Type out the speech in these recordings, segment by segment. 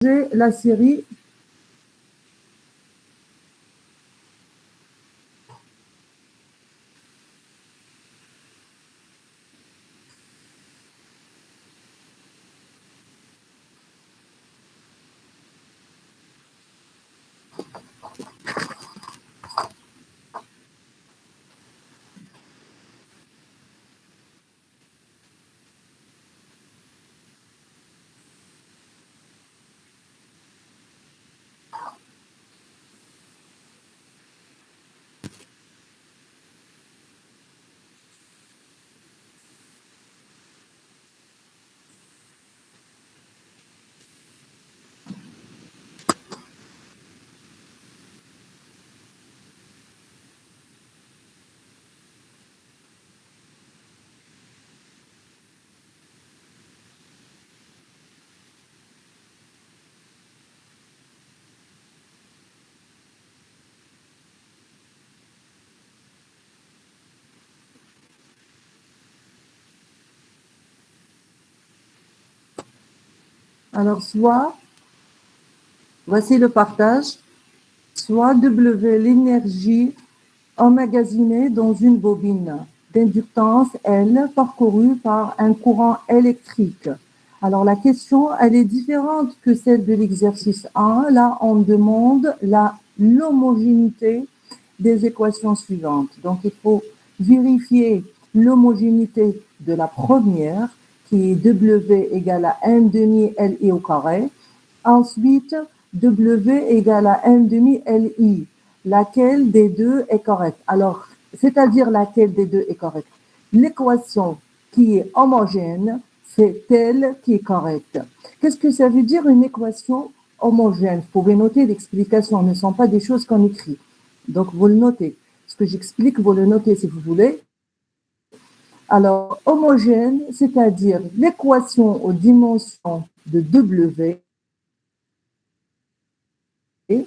la série. Alors, soit, voici le partage, soit W, l'énergie emmagasinée dans une bobine d'inductance L parcourue par un courant électrique. Alors, la question, elle est différente que celle de l'exercice 1. Là, on demande l'homogénéité des équations suivantes. Donc, il faut vérifier l'homogénéité de la première, qui est W égale à M demi LI au carré. Ensuite, W égale à M demi LI. Laquelle des deux est correcte? Alors, c'est-à-dire laquelle des deux est correcte? L'équation qui est homogène, c'est elle qui est correcte. Qu'est-ce que ça veut dire une équation homogène? Vous pouvez noter l'explication, ce ne sont pas des choses qu'on écrit. Donc, vous le notez. Ce que j'explique, vous le notez si vous voulez. Alors, homogène, c'est-à-dire l'équation aux dimensions de W, il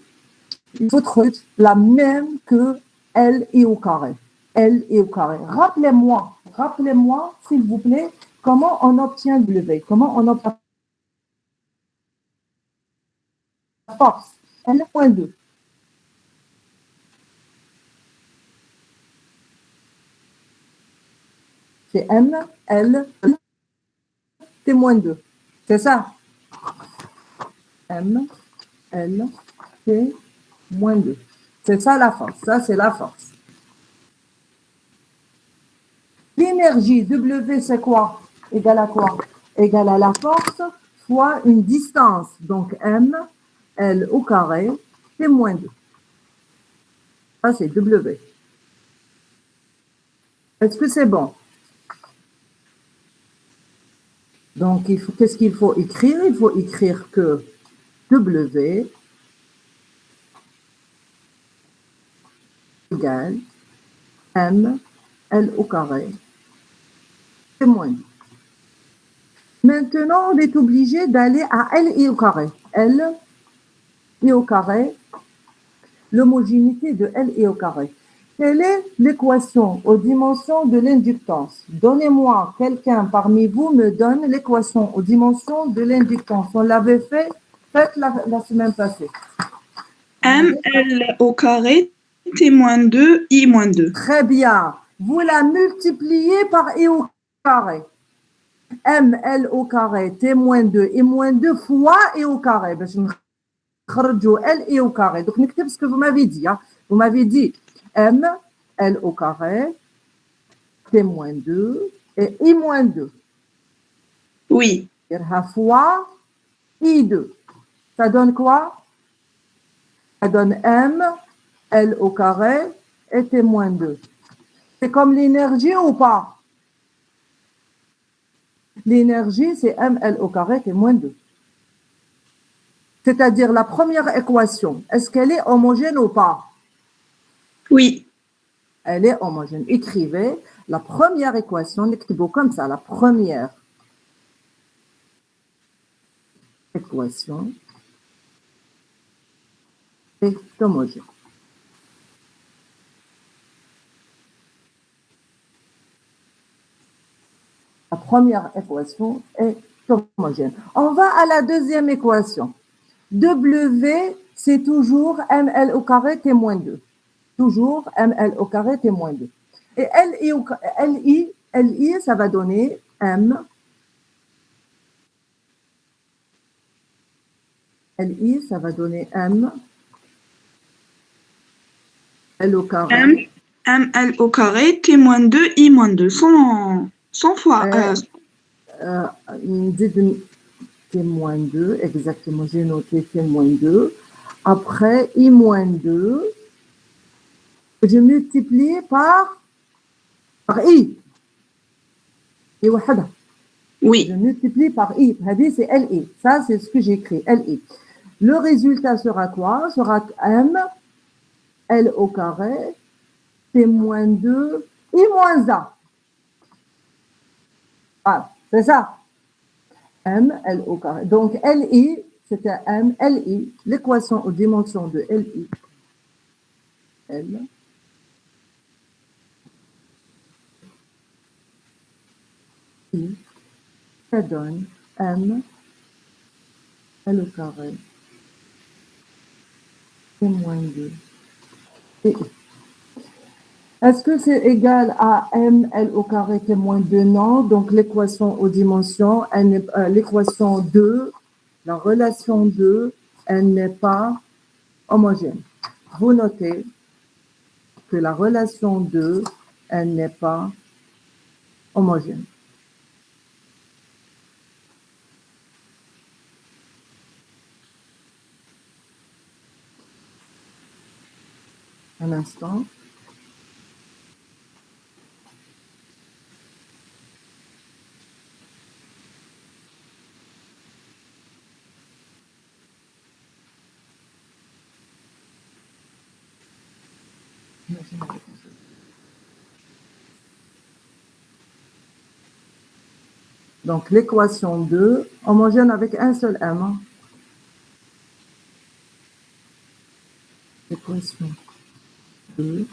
faut trouver la même que L et au carré. L et au carré. Rappelez-moi, s'il vous plaît, comment on obtient W, comment on obtient la force. L.2. C'est M, L, T moins 2. C'est ça? M, L, T moins 2. C'est ça la force. Ça, c'est la force. L'énergie W, c'est quoi? Égale à quoi? Égale à la force fois une distance. Donc, M, L au carré, T moins 2. Ça, c'est W. Est-ce que c'est bon? Donc, qu'est-ce qu'il faut écrire? Il faut écrire que W égale M, L au carré, T moins 2. Maintenant, on est obligé d'aller à L I au carré. L I au carré, l'homogénéité de L I au carré. Quelle est l'équation aux dimensions de l'inductance? Donnez-moi, quelqu'un parmi vous me donne l'équation aux dimensions de l'inductance. On l'avait fait, faites la semaine passée. ML au carré, T moins 2, I moins 2. Très bien. Vous la multipliez par I au carré. ML au carré, T moins 2, I moins 2 fois I au carré. L I au carré. Donc, n'écoutez ce que vous m'avez dit. Hein. Vous m'avez dit M, L au carré, T moins 2 et I moins 2. Oui. Fois I2. Ça donne quoi? Ça donne M, L au carré et T moins 2. C'est comme l'énergie ou pas? L'énergie, c'est ml au carré T moins 2. C'est-à-dire la première équation, est-ce qu'elle est homogène ou pas? Oui. Elle est homogène. Écrivez la première équation, écrivez comme ça, la première équation est homogène. La première équation est homogène. On va à la deuxième équation. W, c'est toujours ml au carré t moins 2. Toujours ml au carré t moins 2. Et LI, ça va donner M. LI, ça va donner M. L au carré. ML au carré, T moins 2, I moins 2. 100 fois. T-2, exactement, j'ai noté T-2. Après, I-2, je multiplie par I. Oui. Je multiplie par I. C'est LI. Ça, c'est ce que j'ai écrit, LI. Le résultat sera quoi? Sera M, L au carré, T-2, I-A. Ah, c'est ça. M, L au carré. Donc, LI, c'était M, LI. L'équation aux dimensions de LI. L. I. Ça donne M, L au carré. T-2. Et I. Est-ce que c'est égal à M, L au carré T-2? Non. Donc, l'équation aux dimensions, l'équation 2, la relation 2, elle n'est pas homogène. Vous notez que la relation 2, elle n'est pas homogène. Un instant. Donc, l'équation 2, homogène avec un seul M. L'équation 2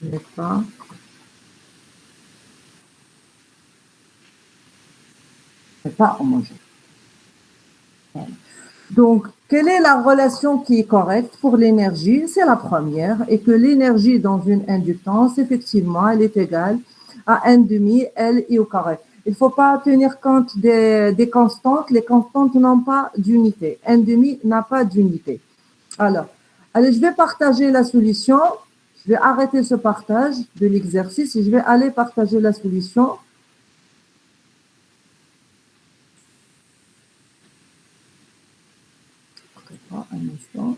n'est pas homogène. Voilà. Donc, quelle est la relation qui est correcte pour l'énergie? C'est la première, et que l'énergie dans une inductance, effectivement, elle est égale à n demi L I au carré. Il ne faut pas tenir compte des constantes. Les constantes n'ont pas d'unité. N demi n'a pas d'unité. Alors, allez, je vais partager la solution. Je vais arrêter ce partage de l'exercice et je vais aller partager la solution. Un instant.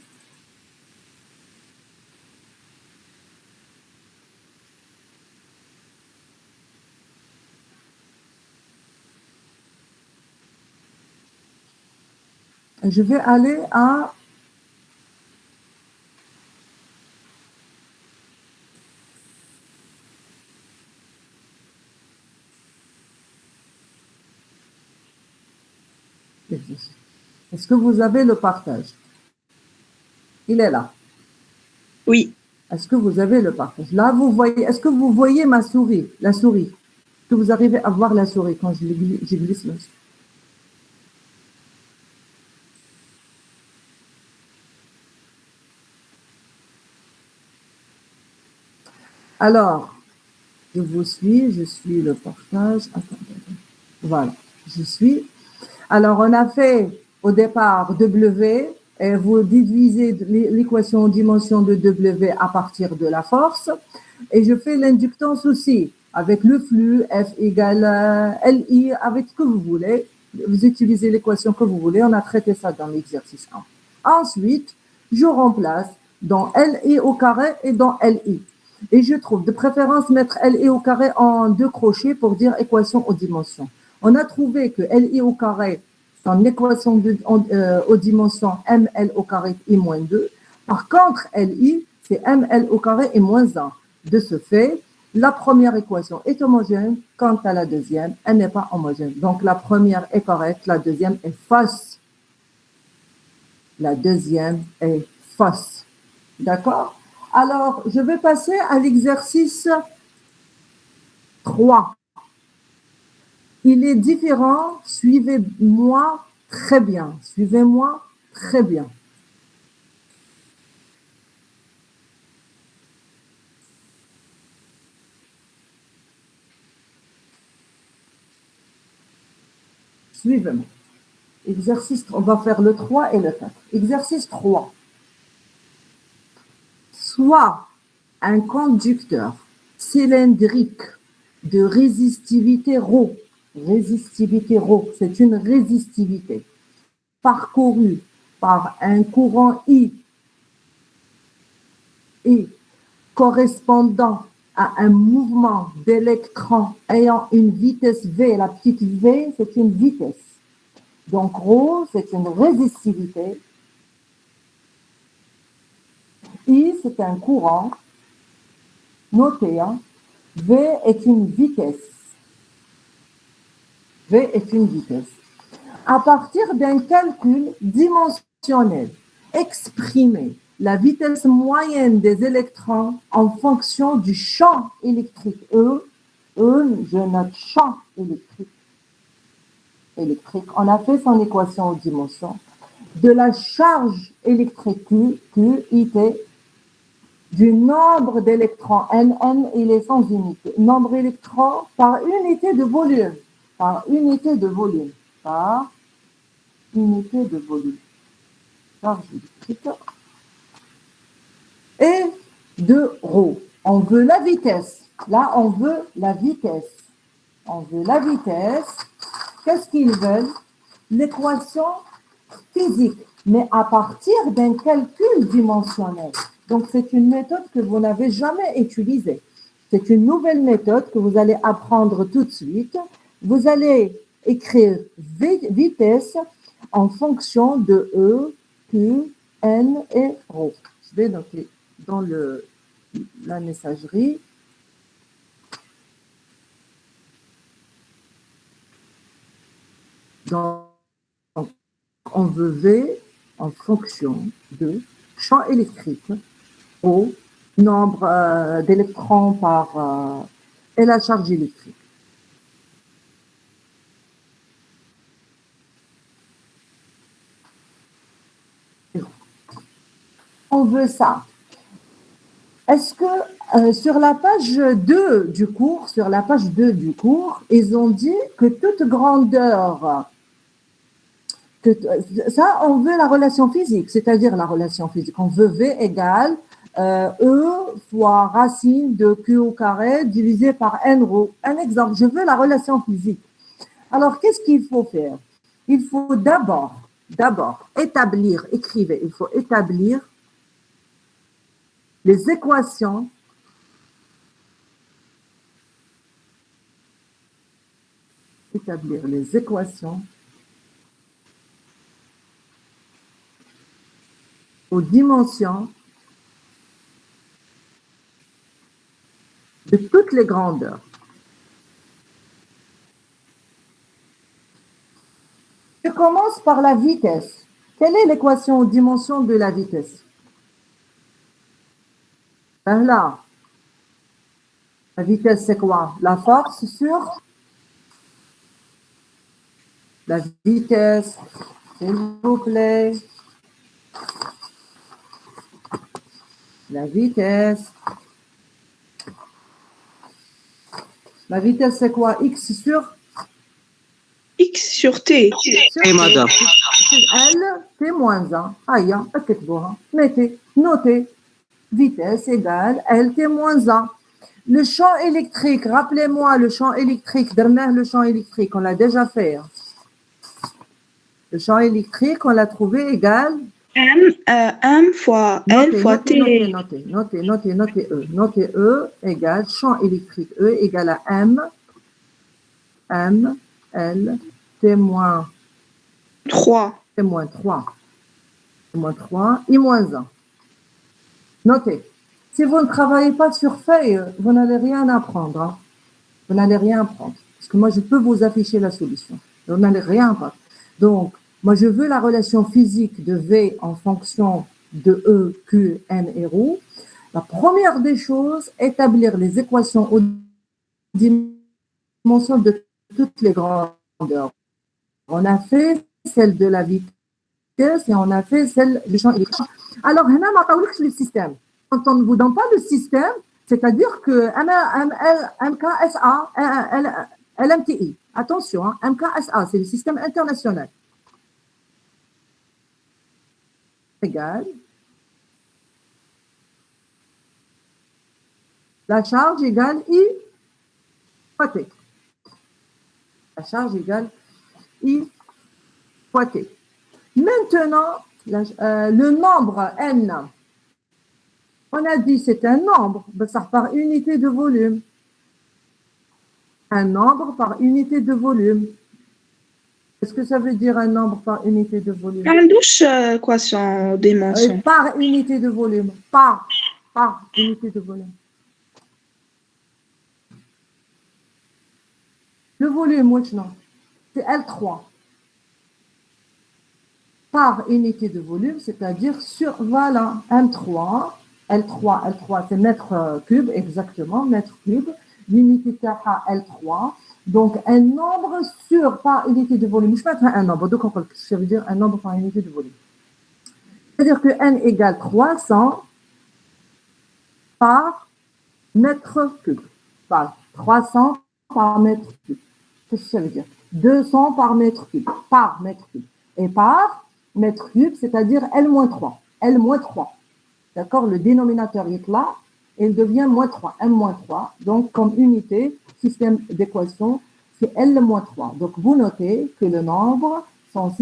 Je vais aller à est-ce que vous avez le partage? Il est là. Oui. Est-ce que vous avez le partage? Là, vous voyez, est-ce que vous voyez ma souris, la souris? Est-ce que vous arrivez à voir la souris quand je glisse là? Alors, je vous suis, je suis le partage. Attends. Voilà, je suis. Alors, on a fait au départ W, et vous déduisez l'équation en dimension de W à partir de la force. Et je fais l'inductance aussi, avec le flux F égale LI, avec ce que vous voulez. Vous utilisez l'équation que vous voulez. On a traité ça dans l'exercice 1. Ensuite, je remplace dans LI au carré et dans LI. Et je trouve de préférence mettre LI au carré en 2 crochets pour dire équation aux dimensions. On a trouvé que LI au carré, c'est une équation aux dimensions ML au carré I moins 2. Par contre, LI, c'est ML au carré et moins 1. De ce fait, la première équation est homogène, quant à la deuxième, elle n'est pas homogène. Donc, la première est correcte, la deuxième est fausse. La deuxième est fausse. D'accord? Alors, je vais passer à l'exercice 3. Il est différent, suivez-moi très bien. Suivez-moi Très bien. Suivez-moi. Exercice, on va faire le 3 et le 4. Exercice 3. Soit un conducteur cylindrique de résistivité ρ, c'est une résistivité, parcouru par un courant I et correspondant à un mouvement d'électrons ayant une vitesse V. La petite V, c'est une vitesse. Donc, ρ, c'est une résistivité. I, c'est un courant. Notez, hein, V est une vitesse. V est une vitesse. À partir d'un calcul dimensionnel, exprimez la vitesse moyenne des électrons en fonction du champ électrique. Je note champ électrique. On a fait son équation aux dimensions. De la charge électrique Q, IT, du nombre d'électrons, N, il est sans unité. Nombre d'électrons par unité de volume. Par unité de volume. Par unité de volume. Charge électrique. Et de ρ. On veut la vitesse. Là, on veut la vitesse. On veut la vitesse. Qu'est-ce qu'ils veulent? L'équation physique, mais à partir d'un calcul dimensionnel. Donc, c'est une méthode que vous n'avez jamais utilisée. C'est une nouvelle méthode que vous allez apprendre tout de suite. Vous allez écrire vitesse en fonction de E, Q, N et ρ. Je vais noter dans la messagerie. Donc, on veut V en fonction de champ électrique au nombre d'électrons par et la charge électrique. On veut ça. Est-ce que sur la page 2 du cours, ils ont dit que toute grandeur, ça, on veut la relation physique, c'est-à-dire la relation physique. On veut V égale E fois racine de Q au carré divisé par N ρ. Un exemple, je veux la relation physique. Alors, qu'est-ce qu'il faut faire? Il faut d'abord établir, écrivez, il faut établir les équations aux dimensions de toutes les grandeurs. Je commence par la vitesse. Quelle est l'équation aux dimensions de la vitesse? Ben là, la vitesse, c'est quoi? La force sur la vitesse, s'il vous plaît. La vitesse. La vitesse, c'est quoi? X sur X sur T. Et madame. L, T moins 1. Aïe, notez. Vitesse égale L, T moins 1. Le champ électrique, rappelez-moi le champ électrique. Dernière, le champ électrique, on l'a déjà fait. Le champ électrique, on l'a trouvé égal M fois L fois T. Notez E. Notez E égale champ électrique. E égale à M, L, T moins 3. T moins 3. T moins 3, I moins 1. Notez. Si vous ne travaillez pas sur feuille, vous n'allez rien apprendre. Hein. Vous n'allez rien apprendre. Parce que moi, je peux vous afficher la solution. Vous n'allez rien apprendre. Donc, moi, je veux la relation physique de V en fonction de E, Q, N et ρ. La première des choses, établir les équations aux dimensions de toutes les grandeurs. On a fait celle de la vitesse et on a fait celle du champ électrique. Alors, هنا ما عطاولكش le système. Quand on ne vous donne pas le système, c'est-à-dire que MKSA, LMTI, attention, hein, MKSA, c'est le système international. Égal. La charge égale I fois T. La charge égale I fois T. Maintenant, le nombre N, on a dit c'est un nombre, ça par unité de volume. Un nombre par unité de volume. Qu'est-ce que ça veut dire un nombre par unité de volume? ما عندوش équation dimension. Par unité de volume. Par unité de volume. Le volume, maintenant, c'est L3. Par unité de volume, c'est-à-dire sur, voilà, M3, L3, c'est mètre cube, exactement, mètre cube. L'unité à L3. Donc, un nombre sur par unité de volume. Je peux mettre un nombre, donc ça veut dire un nombre par unité de volume. C'est-à-dire que N égale 300 par mètre cube. Par 300 par mètre cube. Qu'est-ce que ça veut dire? 200 par mètre cube. Par mètre cube. Et par mètre cube, c'est-à-dire L-3. L-3. D'accord? Le dénominateur est là, et il devient moins 3. M-3. Donc, comme unité, système d'équation, c'est L-3. Donc, vous notez que le nombre, son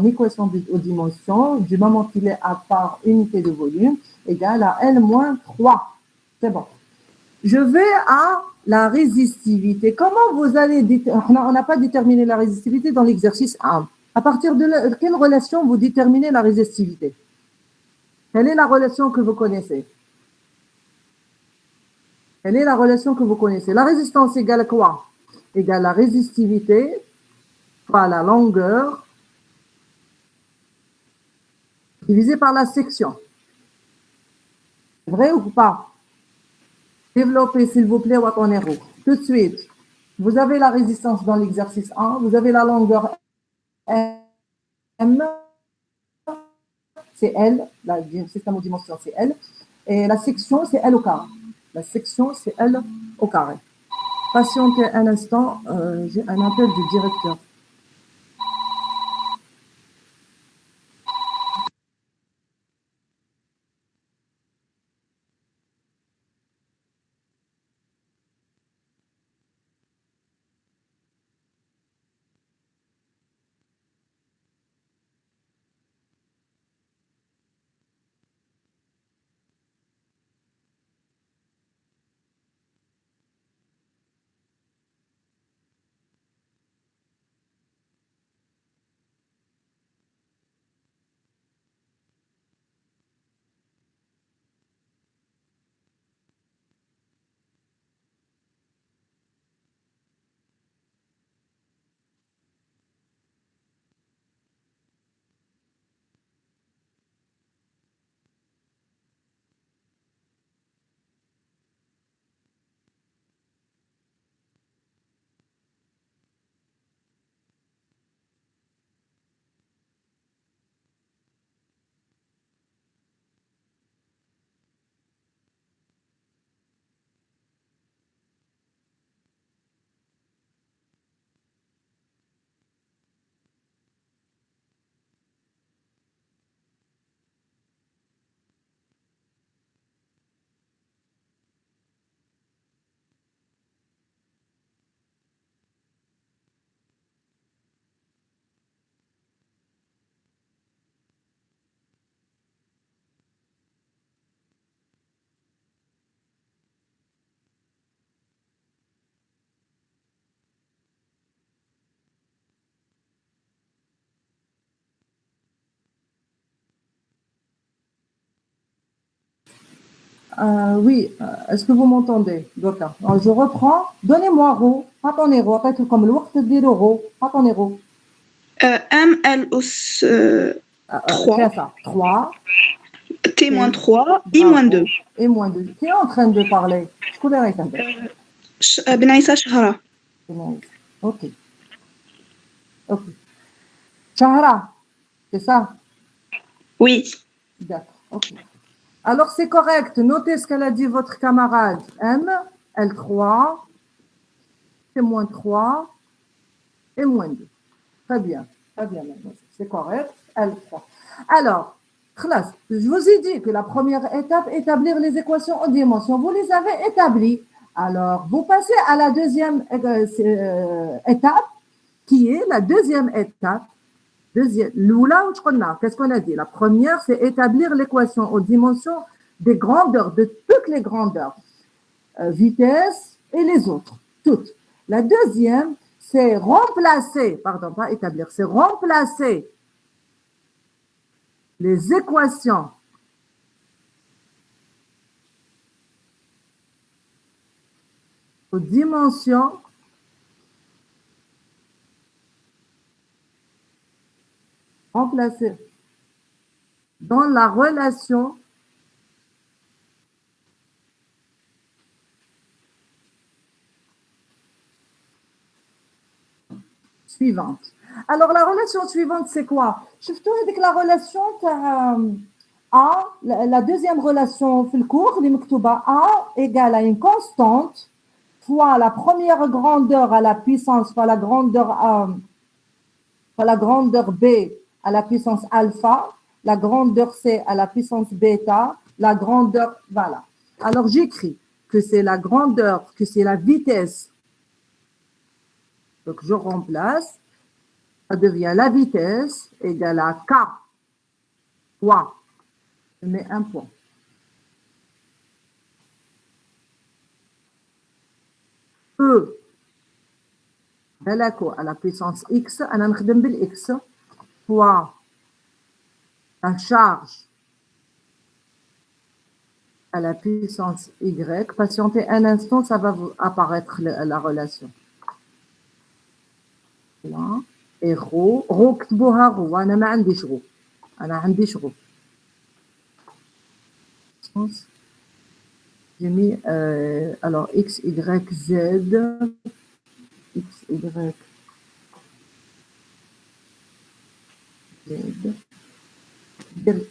équation aux dimensions, du moment qu'il est à part unité de volume, égale à L-3. C'est bon. Je vais à la résistivité. Comment vous allez on n'a pas déterminé la résistivité dans l'exercice 1. À partir de quelle relation vous déterminez la résistivité? Quelle est la relation que vous connaissez? Quelle est la relation que vous connaissez? La résistance égale à quoi? Égale la résistivité fois la longueur divisé par la section. Vrai ou pas? Développez, s'il vous plaît, Watonero. Tout de suite, vous avez la résistance dans l'exercice 1, vous avez la longueur M, c'est L, le système aux dimensions, c'est L, et la section, c'est L au carré. La section, c'est L au carré. Patientez un instant, j'ai un appel du directeur. Oui, est-ce que vous m'entendez, Doka? Je reprends. Donnez-moi Rho. Attendez, Rho. Après, comme le waqt de Rho. Attendez, Rho. M, L, os 3. C'est ça. 3. T-3, I-2. Et moins 2. Qui est en train de parler? Je connais rien. بنعيسة شهرة. Ok. Ok. Shahra, c'est ça? Oui. D'accord, ok. Alors, c'est correct. Notez ce qu'elle a dit votre camarade M, L3, c'est moins 3 et moins 2. Très bien, mademoiselle. C'est correct, L3. Alors, classe, je vous ai dit que la première étape, établir les équations en dimension. Vous les avez établies. Alors, vous passez à la deuxième étape, qui est la deuxième étape. Qu'est-ce qu'on a dit? La première, c'est établir l'équation aux dimensions des grandeurs, de toutes les grandeurs, vitesse et les autres, toutes. La deuxième, c'est remplacer, pardon, pas établir, c'est remplacer les équations aux dimensions remplacer dans la relation suivante. Alors, la relation suivante, c'est quoi? Je te dis que la relation A, la deuxième relation في الcours, les مكتوبة A égale à une constante fois la première grandeur à la puissance fois la grandeur A, fois la grandeur B à la puissance alpha, la grandeur C à la puissance bêta, la grandeur, voilà. Alors, j'écris que c'est la grandeur, que c'est la vitesse. Donc, je remplace. Ça devient la vitesse égale à K fois, je mets un point. E à la puissance X, أنا نخدم بالX, fois la charge à la puissance Y. Patientez un instant, ça va vous apparaître la relation. Là. Et رو اكتبوها رو أنا ما عنديش رو أنا عنديش رو. J'ai mis alors X, Y, Z, X, Y, Z.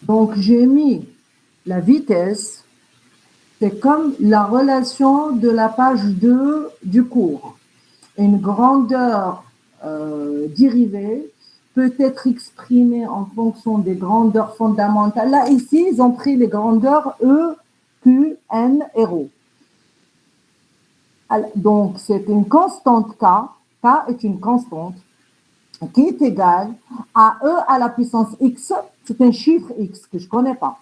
Donc, j'ai mis la vitesse, c'est comme la relation de la page 2 du cours. Une grandeur dérivée peut être exprimée en fonction des grandeurs fondamentales. Là, ici, ils ont pris les grandeurs E, Q, N et ρ. Donc, c'est une constante K. K est une constante qui est égale à E à la puissance X. C'est un chiffre X que je ne connais pas.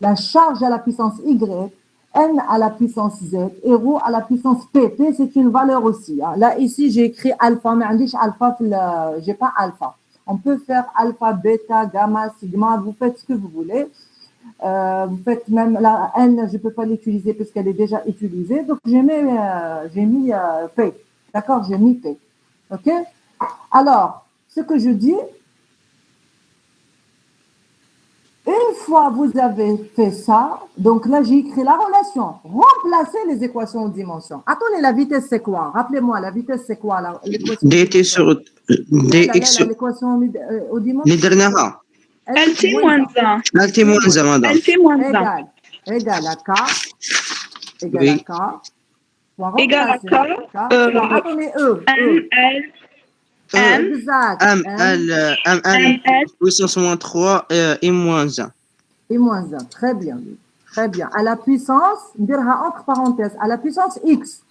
La charge à la puissance Y, N à la puissance Z et ρ à la puissance P. P, c'est une valeur aussi. Là, ici, j'ai écrit alpha, mais je n'ai pas alpha. On peut faire alpha, bêta, gamma, sigma, vous faites ce que vous voulez. Vous faites même la N, je ne peux pas l'utiliser parce qu'elle est déjà utilisée. Donc, j'ai mis P. D'accord, j'ai mis P. OK? Alors, ce que je dis, une fois vous avez fait ça, donc là, j'ai écrit la relation. Remplacez les équations aux dimensions. Attendez, la vitesse, c'est quoi? Rappelez-moi, la vitesse, c'est quoi? dt sur dx sur l'équation aux dimensions. اللي درناها LT moins 1. LT moins 1 madame LT moins 1. Égale à K. Égale Oui. à K. Égale à K. Attendez, E. M, L, M, Exact. M puissance moins 3 et moins 1 et moins 1. Très bien. Très bien. À la puissance, entre parenthèses, à la puissance X.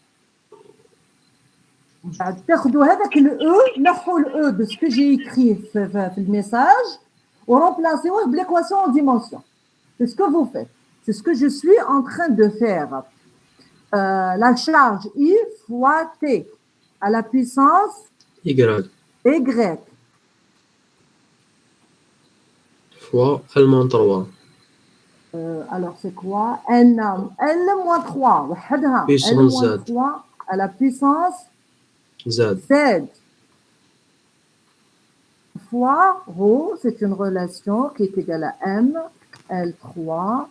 تاخذوا هذاك E, نحوا E de ce que j'ai écrit في le message ou remplacez-le par l'équation en dimension. C'est ce que vous faites. C'est ce que je suis en train de faire. La charge I fois T à la puissance Y Y fois L moins 3 alors c'est quoi? N moins 3 وحدها N moins 3 à la puissance Z Z fois ρ, c'est une relation qui est égale à M L3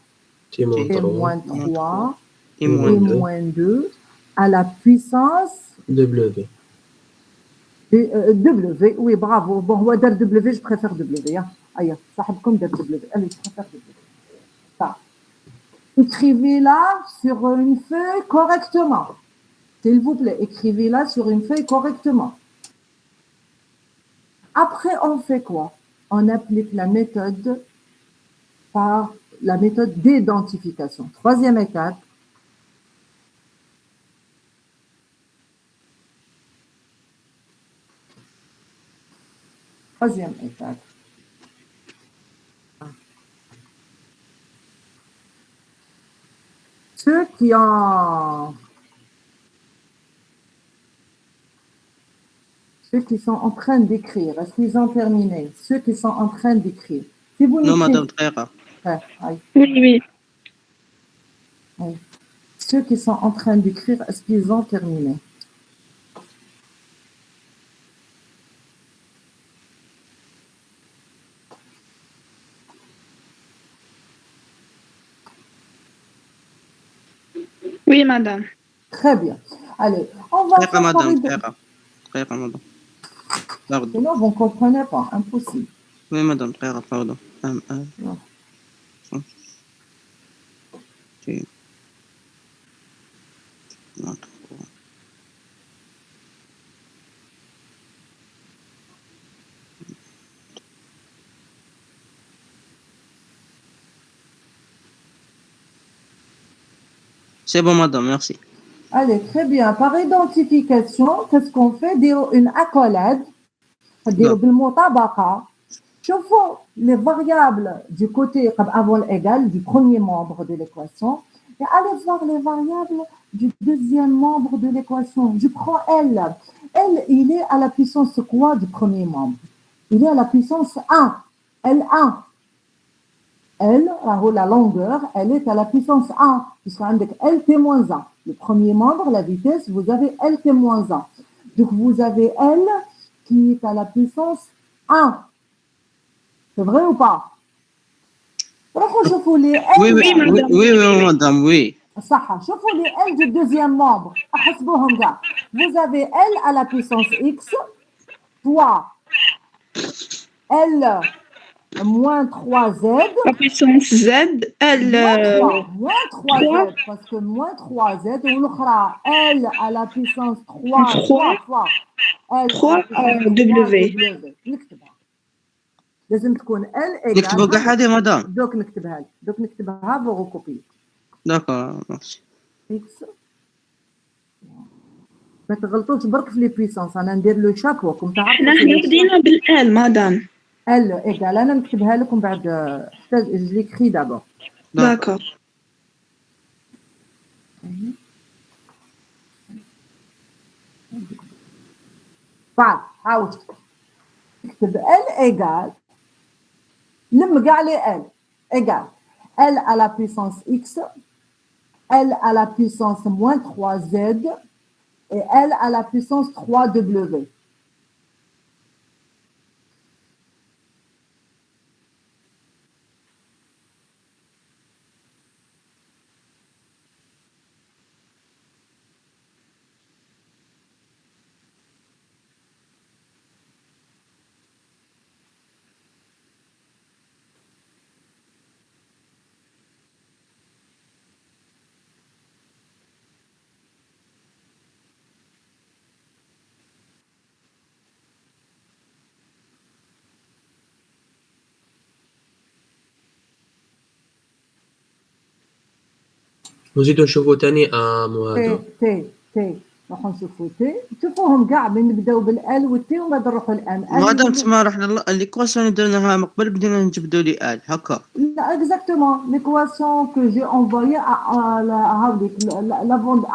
T moins et 3 moins 3 et et moins 2 moins 2 à la puissance W. W. Oui, bravo. Bon, هو دار W, je préfère W. Aïe, صاحبكم دار W. Allez, je préfère W. Ça. Écrivez-la sur une feuille correctement. S'il vous plaît, écrivez-la sur une feuille correctement. Après, on fait quoi? On applique la méthode par la méthode d'identification. Troisième étape. Troisième étape. Ceux qui sont en train d'écrire, est-ce qu'ils ont terminé? Ceux qui sont en train d'écrire. Si vous Non, madame, très rare. Oui. Oui. Ceux qui sont en train d'écrire, est-ce qu'ils ont terminé? Oui, madame. Très bien. Allez, on va Très rare, faire madame, très rare. Très rare, madame. Pardon. Sinon, vous ne comprenez pas. Impossible. Oui, madame, très rare, pardon. Non. C'est bon, madame, merci. Allez, très bien. Par identification, qu'est-ce qu'on fait? Une accolade. بالمطابقة. شوفوا les variables du côté avant l'égal du premier membre de l'équation et allez voir les variables du deuxième membre de l'équation. Je prends L. L, il est à la puissance quoi du premier membre? Il est à la puissance 1. L1. L, la longueur, elle est à la puissance 1. Puisque avec Lt-1. Le premier membre, la vitesse, vous avez Lt-1. Donc vous avez L qui est à la puissance 1. C'est vrai ou pas? شوفوا les L. Oui, madame, oui. صح. شوفوا les L du deuxième membre. احسبوهم كاع. Vous avez L à la puissance X fois L moins 3Z. La puissance Z, elle... moins 3Z. Parce que moins 3Z, ou l'autre, L à la puissance 3 fois L 3 W. نكتبها. لازم تكون L égale. نكتبوا كاع هذه مدام. دوك نكتبها لك. دوك نكتبها بغوكوبي. داكور ميرسي. إكس. ما تغلطوش برك في لي بويسونس. أنا ندير لو شابو كم تعرفوا. نحن بدينا بالآل مدام. L égale. أنا نكتبها لكم بعد حتى je l'écris d'abord. D'accord. بعد عاود نكتب L égale. لم كاع لي L égale L à la puissance X, L à la puissance moins 3Z et L à la puissance 3W. نزيدو نشوفو تاني هذا. تي نروحو نشوفو تي. شوفوهم كاع من نبداو بالال والتي ومن بعد نروحو الان. مادام تما رحنا ليكواسيون درناها من قبل بدينا نجبدو لي ال هكا. لا exactement l'équation que j'ai envoyée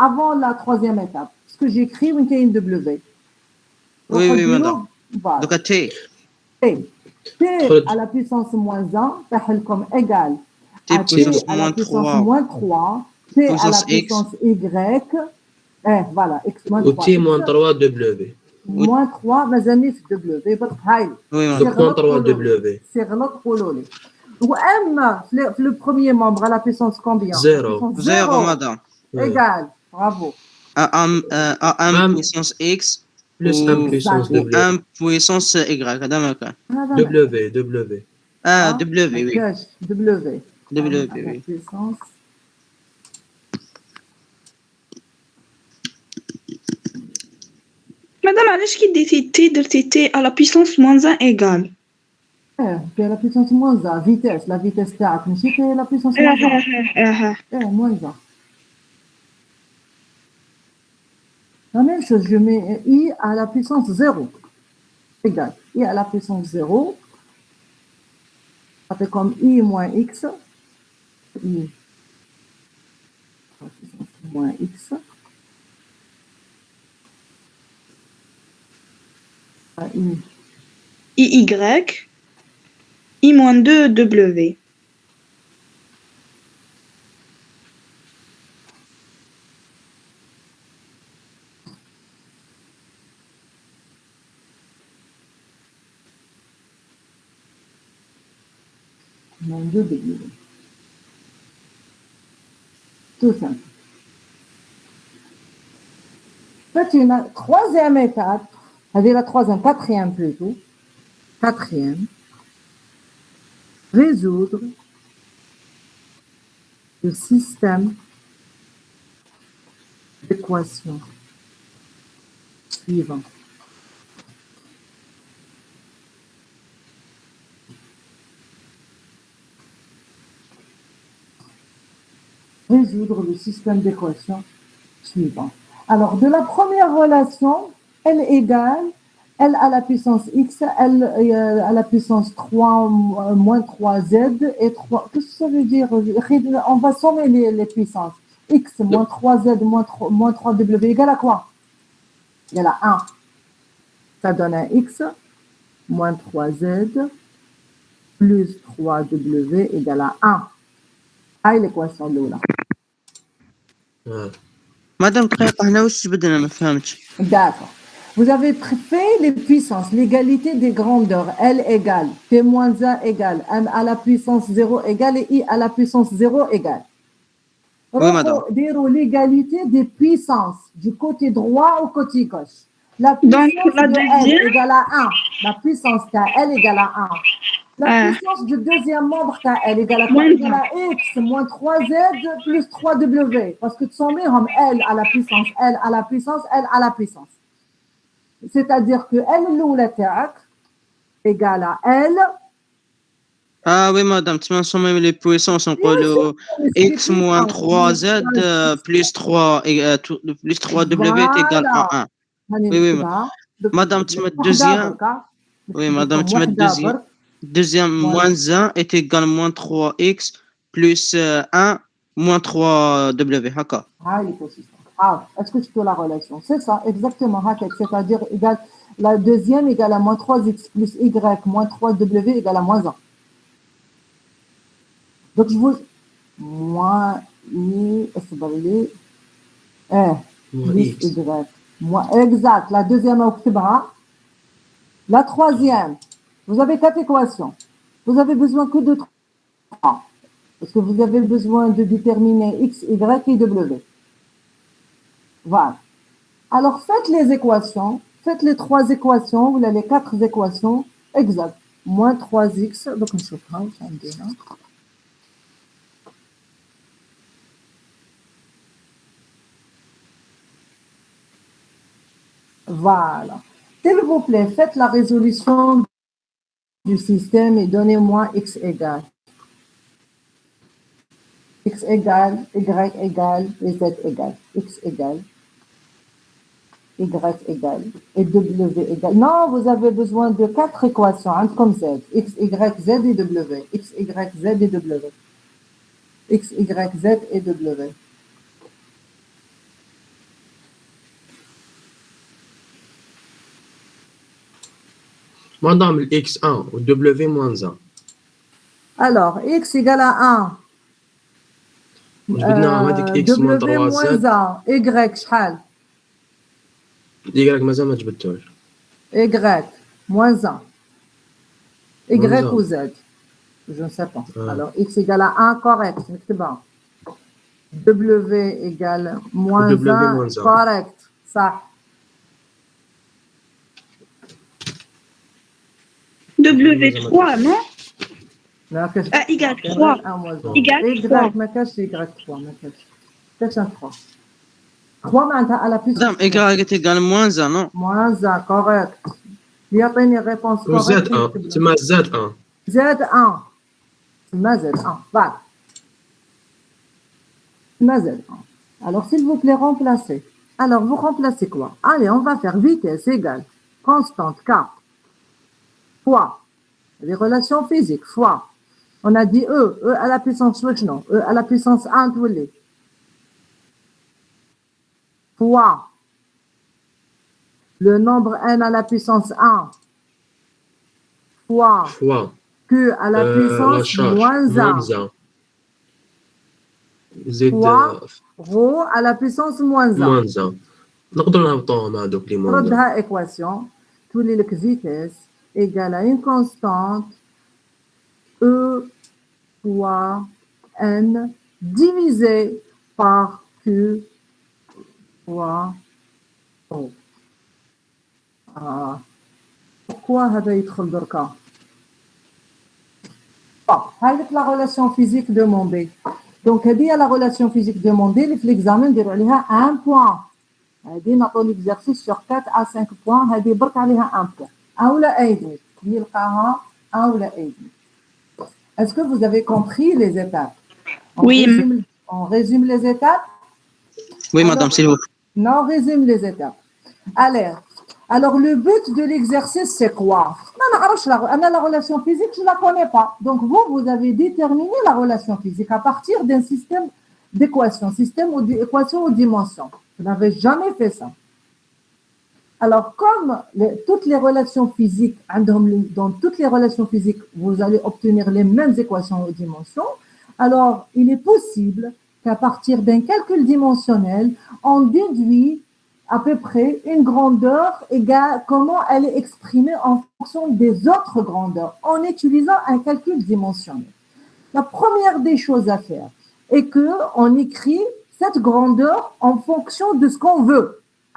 avant la troisième étape. Ce que j'écris وين كاين W. Oui, madame. Donc T. T à la puissance moins 1 تحل comme égal T puissance moins 3. moins 3. T à la puissance Y. Voilà, X moins 3. و T moins 3 W. moins 3 مازالني في W برك هاي. Donc moins 3 W. C'est غلط قولوا لي. Ou M, le premier membre à la puissance combien? 0. 0, madame. Égal. Bravo. à 1 1 puissance X plus ou 1 puissance ou W. 1 puissance Y. هذا ما كان. W, W. W, oui. W. W, À la oui. puissance. Madame, علاش كي درتي T à la puissance moins 1 égale Puis à la puissance moins 1, vitesse, la vitesse تاعك ماشي في la puissance moins 1. Moins 1. La même chose, je mets I à la puissance 0. Égal. I à la puissance 0. Ça fait comme I moins X. I à la puissance moins X. À I. IY, I moins 2 W. Moins 2 W. Tout simple. Faites une troisième étape. Allez, la troisième, quatrième plutôt. Quatrième. Résoudre le système d'équations suivant. Résoudre le système d'équations suivant. Alors, de la première relation, L égale L à la puissance X, L à la puissance 3 moins 3Z et 3. Qu'est-ce que ça veut dire? On va sommer les puissances. X moins 3Z moins 3W égale à quoi? Égale à 1. Ça donne un X moins 3Z plus 3W égale à 1. هاي l'équation الأولى. مادام دقيقة هنا واش بدنا ما فهمتش. D'accord. Vous avez fait les puissances, l'égalité des grandeurs. L égale, T moins 1 égale, M à la puissance 0 égale et I à la puissance 0 égale. Oui, madame. Dire l'égalité des puissances du côté droit au côté gauche. La puissance la de deuxième- L égale à 1. La puissance de L égale à 1. La puissance du deuxième membre de L égale à quoi? Moins Égale à X moins 3Z plus 3W. Parce que tu s'en mets comme L à la puissance, L à la puissance, L à la puissance. C'est-à-dire que L الأولى تاعك égale à L. Oui, madame, tu m'as sommé les puissances, on peut X moins 3Z plus 3 plus 3W est égal à 1. Oui, madame, tu m'as deuxième. Oui, madame, tu m'as deuxième. Deuxième moins 1 est égal à moins 3X plus 1 moins 3W. D'accord. Est-ce que tu peux la relation? C'est ça, exactement. C'est-à-dire la deuxième égale à moins 3X plus Y moins 3W égale à moins 1. Donc, je vous... Moins I, plus Y. Exact. La deuxième, la troisième, vous avez 4 équations. Vous avez besoin que de 3. Parce que vous avez besoin de déterminer X, Y et W. Voilà. Alors, faites les équations. Faites les 3 équations, ou les 4 équations. Exact. Moins 3X. Donc, on se prend, voilà. S'il vous plaît, faites la résolution du système et donnez-moi X égale. X égale, Y égale et Z égale. X égale, Y égale et W égale. Non, vous avez besoin de 4 équations, hein, comme Z. X, Y, Z et W. X, Y, Z et W. X, Y, Z et W. Madame, X1 ou W moins 1. Alors, X égale à 1. X moins 3Z. W moins 1. Y, شحال? Y مازال ما جبدتوش. Y moins 1. Y Moins ou un. Z? Je ne sais pas. Alors, X égale à 1, correct. نكتبها. W égale moins W 1. moins 1. Correct. Ça. W3, non? لا كاش Ah, Y3. Y3. ما كاش Y3 ما كاش 3 3 معناتها على بلس مدام إيكال إيكال موان زان نو moins 1 correct يعطيني ريبونس و زاد correct 1 تما زاد 1 زاد 1 ما زاد 1 بعد ما زاد 1 alors s'il vous plaît remplacez alors vous remplacez quoi allez on va faire vitesse égale constante K fois les relations physiques fois on a dit E à la puissance non E à la puissance 1 tous les fois le nombre n à la puissance 1 fois Q à la puissance moins 1 زد fois rho à la puissance moins 1 نقدر نهبطوهم هذوك لي موان ردها équation تولي لك vitesse égale à une constante E fois n divisé par Q fois rho. Pourquoi هذا يدخل دركا؟ هذيك la relation physique demandée. Donc هذه la relation physique demandée اللي في l'examen نديروا عليها 1 point. هذه نعطوا l'exercice sur 4 à 5 points هذه برك عليها 1 point. 1 ولا 1 دمي يلقاها 1 ولا 1 دمي. Est-ce que vous avez compris les étapes? On résume les étapes? Oui, madame, s'il vous plaît. Non, on résume les étapes. Alors le but de l'exercice, c'est quoi? La relation physique, je ne la connais pas. Donc, vous avez déterminé la relation physique à partir d'un système d'équations, système d'équations aux dimensions. Vous n'avez jamais fait ça. Alors, comme toutes les relations physiques, dans toutes les relations physiques, vous allez obtenir les mêmes équations aux dimensions, alors il est possible qu'à partir d'un calcul dimensionnel, on déduit à peu près une grandeur égale comment elle est exprimée en fonction des autres grandeurs en utilisant un calcul dimensionnel. La première des choses à faire est qu'on écrit cette grandeur en fonction de ce qu'on veut.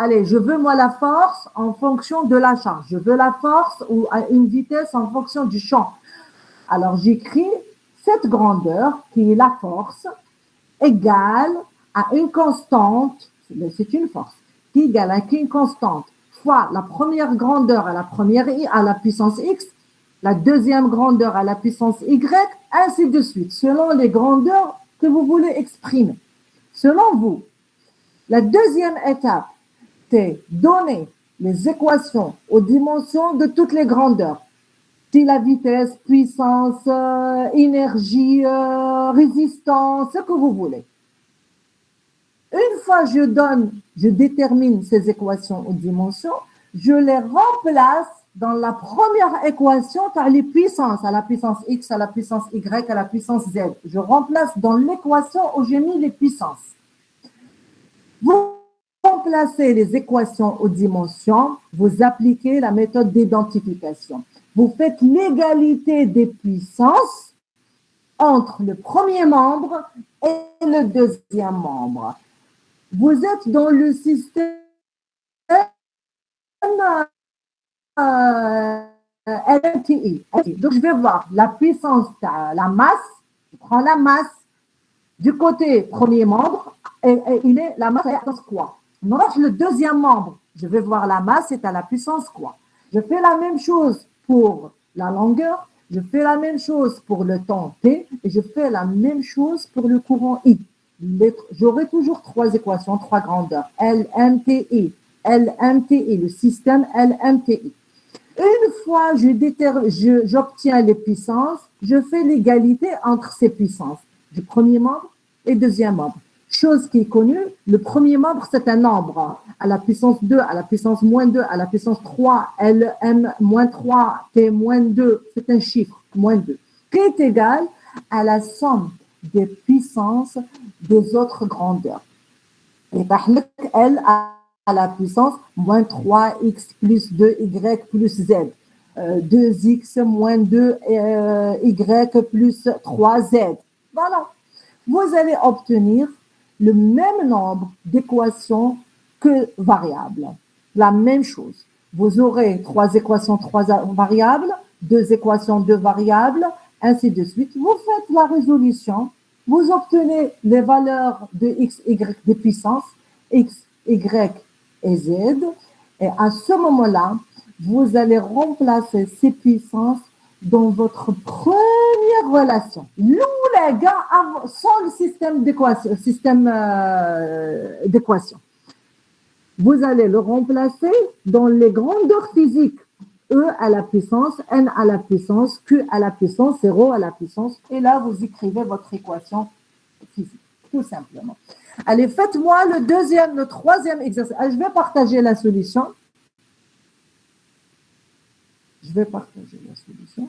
Allez, je veux moi la force en fonction de la charge. Je veux la force ou une vitesse en fonction du champ. Alors, j'écris cette grandeur, qui est la force, égale à une constante, c'est une force, qui est égale à une constante, fois la première grandeur à la puissance x, la deuxième grandeur à la puissance y, ainsi de suite, selon les grandeurs que vous voulez exprimer. Selon vous, la deuxième étape, c'est donner les équations aux dimensions de toutes les grandeurs. Si la vitesse, puissance, énergie, résistance, ce que vous voulez. Une fois je détermine ces équations aux dimensions, je les remplace dans la première équation par les puissances, à la puissance x, à la puissance y, à la puissance z. Je remplace dans l'équation où j'ai mis les puissances. Vous remplacez les équations aux dimensions, vous appliquez la méthode d'identification. Vous faites l'égalité des puissances entre le premier membre et le deuxième membre. Vous êtes dans le système LMTI. Donc, je vais voir la puissance, la masse. Je prends la masse du côté premier membre et la masse est à la puissance quoi. Maintenant, le deuxième membre, je vais voir la masse est à la puissance quoi. Je fais la même chose pour la longueur, je fais la même chose pour le temps T et je fais la même chose pour le courant I. J'aurai toujours trois équations, trois grandeurs. LMTI, le système LMTI. Une fois j'obtiens les puissances, je fais l'égalité entre ces puissances, du premier membre et deuxième membre. Chose qui est connue, le premier membre, c'est un nombre à la puissance 2, à la puissance moins 2, à la puissance 3, LM moins 3, T moins 2, c'est un chiffre, moins 2, qui est égal à la somme des puissances des autres grandeurs. Et par L à la puissance moins 3x plus 2y plus z. 2x moins 2y plus 3z. Voilà. Vous allez obtenir le même nombre d'équations que variables. La même chose. Vous aurez 3 équations, 3 variables, 2 équations, 2 variables, ainsi de suite. Vous faites la résolution, vous obtenez les valeurs de x, y des puissances, x, y et z, et à ce moment-là, vous allez remplacer ces puissances dans votre première relation. Nous, les gars, sans le système d'équation. Vous allez le remplacer dans les grandeurs physiques. E à la puissance, n à la puissance, q à la puissance, 0 à la puissance. Et là, vous écrivez votre équation physique, tout simplement. Allez, faites-moi le troisième exercice. Je vais partager la solution. Je vais partager la solution.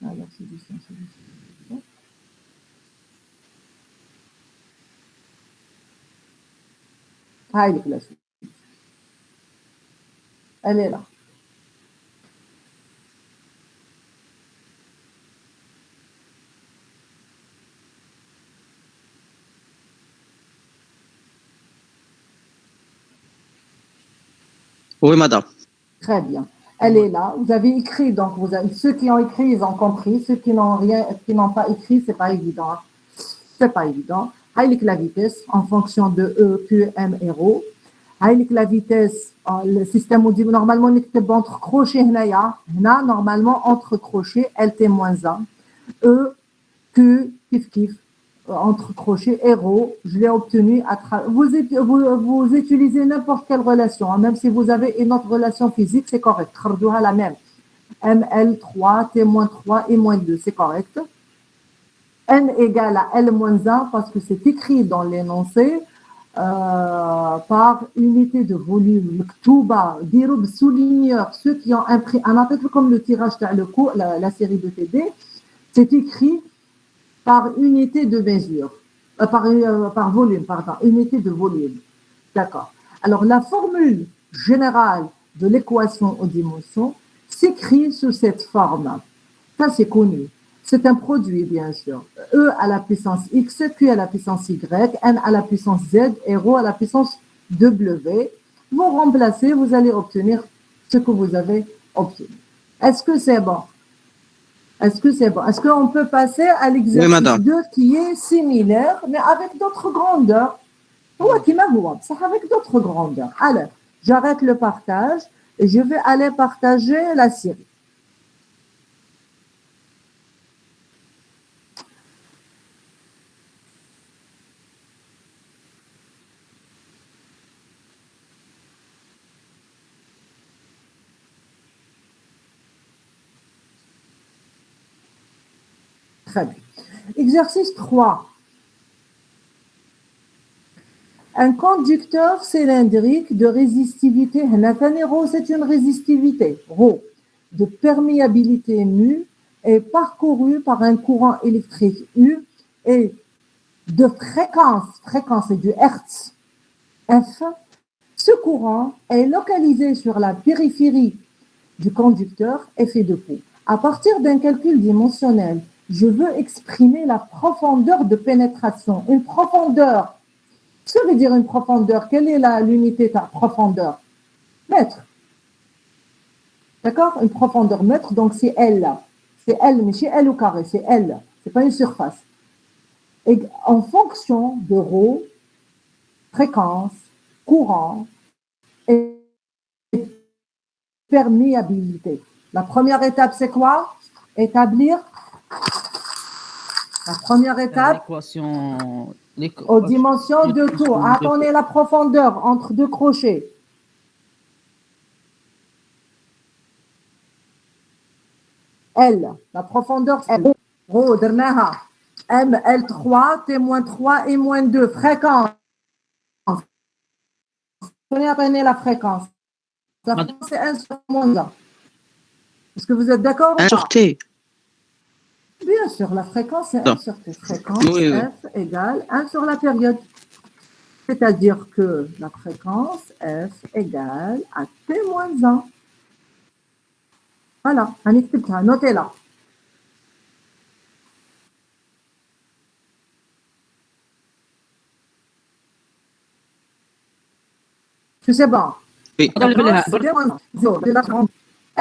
Alors, solution. Ah, elle est là. Elle est là. Oui, madame. Très bien. Elle est là. Vous avez écrit, donc ceux qui ont écrit, ils ont compris. Ceux qui n'ont pas écrit, c'est pas évident. C'est pas évident. Avec la vitesse en fonction de E, Q, M et ρ. Avec la vitesse, le système où dit normalement on entre crochets normalement entre crochets LT-1, E, Q, kif, entre crochets et ρ, je l'ai obtenu à travers. Vous utilisez n'importe quelle relation, hein, même si vous avez une autre relation physique, c'est correct. La même. ML3, T-3 et moins 2, c'est correct. N égale à L-1 parce que c'est écrit dans l'énoncé par unité de volume. Tout bas, dirub souligneur, ceux qui ont imprimé, un peu comme le tirage le cours, la série de TD, c'est écrit par unité de mesure, par volume, pardon, unité de volume. D'accord. Alors, la formule générale de l'équation aux dimensions s'écrit sous cette forme. Ça, c'est connu. C'est un produit, bien sûr. E à la puissance x, q à la puissance y, n à la puissance z et ρ à la puissance w. Vous remplacez, vous allez obtenir ce que vous avez obtenu. Est-ce que c'est bon? Est-ce que c'est bon? Est-ce qu'on peut passer à l'exercice 2 qui est similaire, mais avec d'autres grandeurs? C'est avec d'autres grandeurs. Alors, j'arrête le partage et je vais aller partager la série. Très bien. Exercice 3. Un conducteur cylindrique de résistivité, c'est une résistivité, ρ, de perméabilité mu, est parcouru par un courant électrique U et de fréquence est du Hertz F. Ce courant est localisé sur la périphérie du conducteur et fait de peau. À partir d'un calcul dimensionnel, je veux exprimer la profondeur de pénétration. Une profondeur. Ce que veut dire une profondeur? Quelle est l'unité de profondeur? Mètre. D'accord? Une profondeur mètre, donc c'est L. C'est L, mais chez L au carré, c'est L. Ce n'est pas une surface. Et en fonction de ρ, fréquence, courant et perméabilité. La première étape, c'est quoi? Établir la première étape l'équation aux dimensions de tout. Attendez la profondeur entre deux crochets. L, la profondeur L. Rho, درناها. M, L3, T-3 et moins 2. Fréquence. Prenez la fréquence. La fréquence, c'est 1 sur moins 1. Est-ce que vous êtes d'accord? 1 sur T. Bien sûr, la fréquence, c'est 1 sur T. Fréquence, oui. F égale 1 sur la période. C'est-à-dire que la fréquence F égale à T moins 1. Voilà, notez-la. que c'est bon. Oui.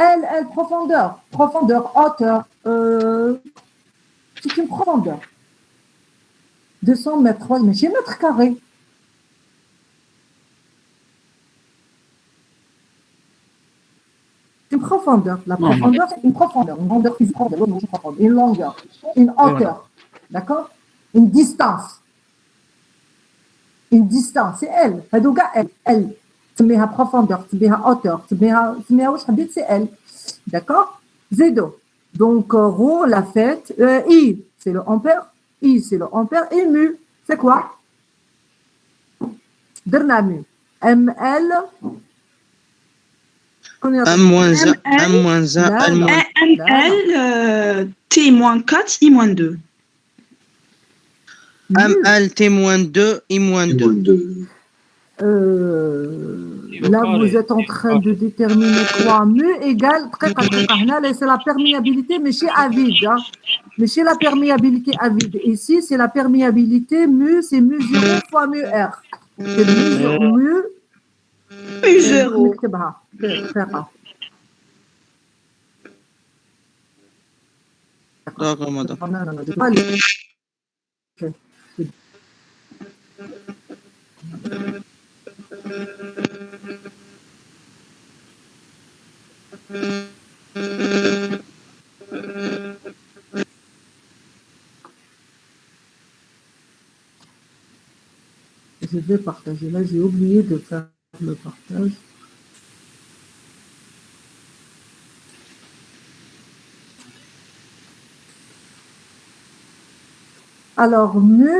Elle, profondeur, hauteur, c'est une profondeur. 200 mètres, mais chez mètre carré. Une profondeur. La profondeur, c'est une profondeur. Une grandeur physique, une longueur, une hauteur. D'accord? Une distance. Une distance, c'est elle. Elle. تسميها profondeur, تسميها hauteur, تسميها واش حبيت, c'est elle. D'accord? Zédo. Donc, rho, la fête. I, c'est le ampère. I, c'est le ampère. Et mu, c'est quoi? درنا mu. ML. M-1, L-. ML, T-4, I-2. ML, T-2, I-2. Là, vous êtes en train de déterminer quoi? Mu égale, c'est la perméabilité, mais chez à vide. Hein. Mais chez la perméabilité à vide. Ici, c'est la perméabilité mu, c'est mu 0 fois mu R. C'est mu 0. D'accord, madame. Je vais partager. Là, j'ai oublié de faire le partage. Alors, mu.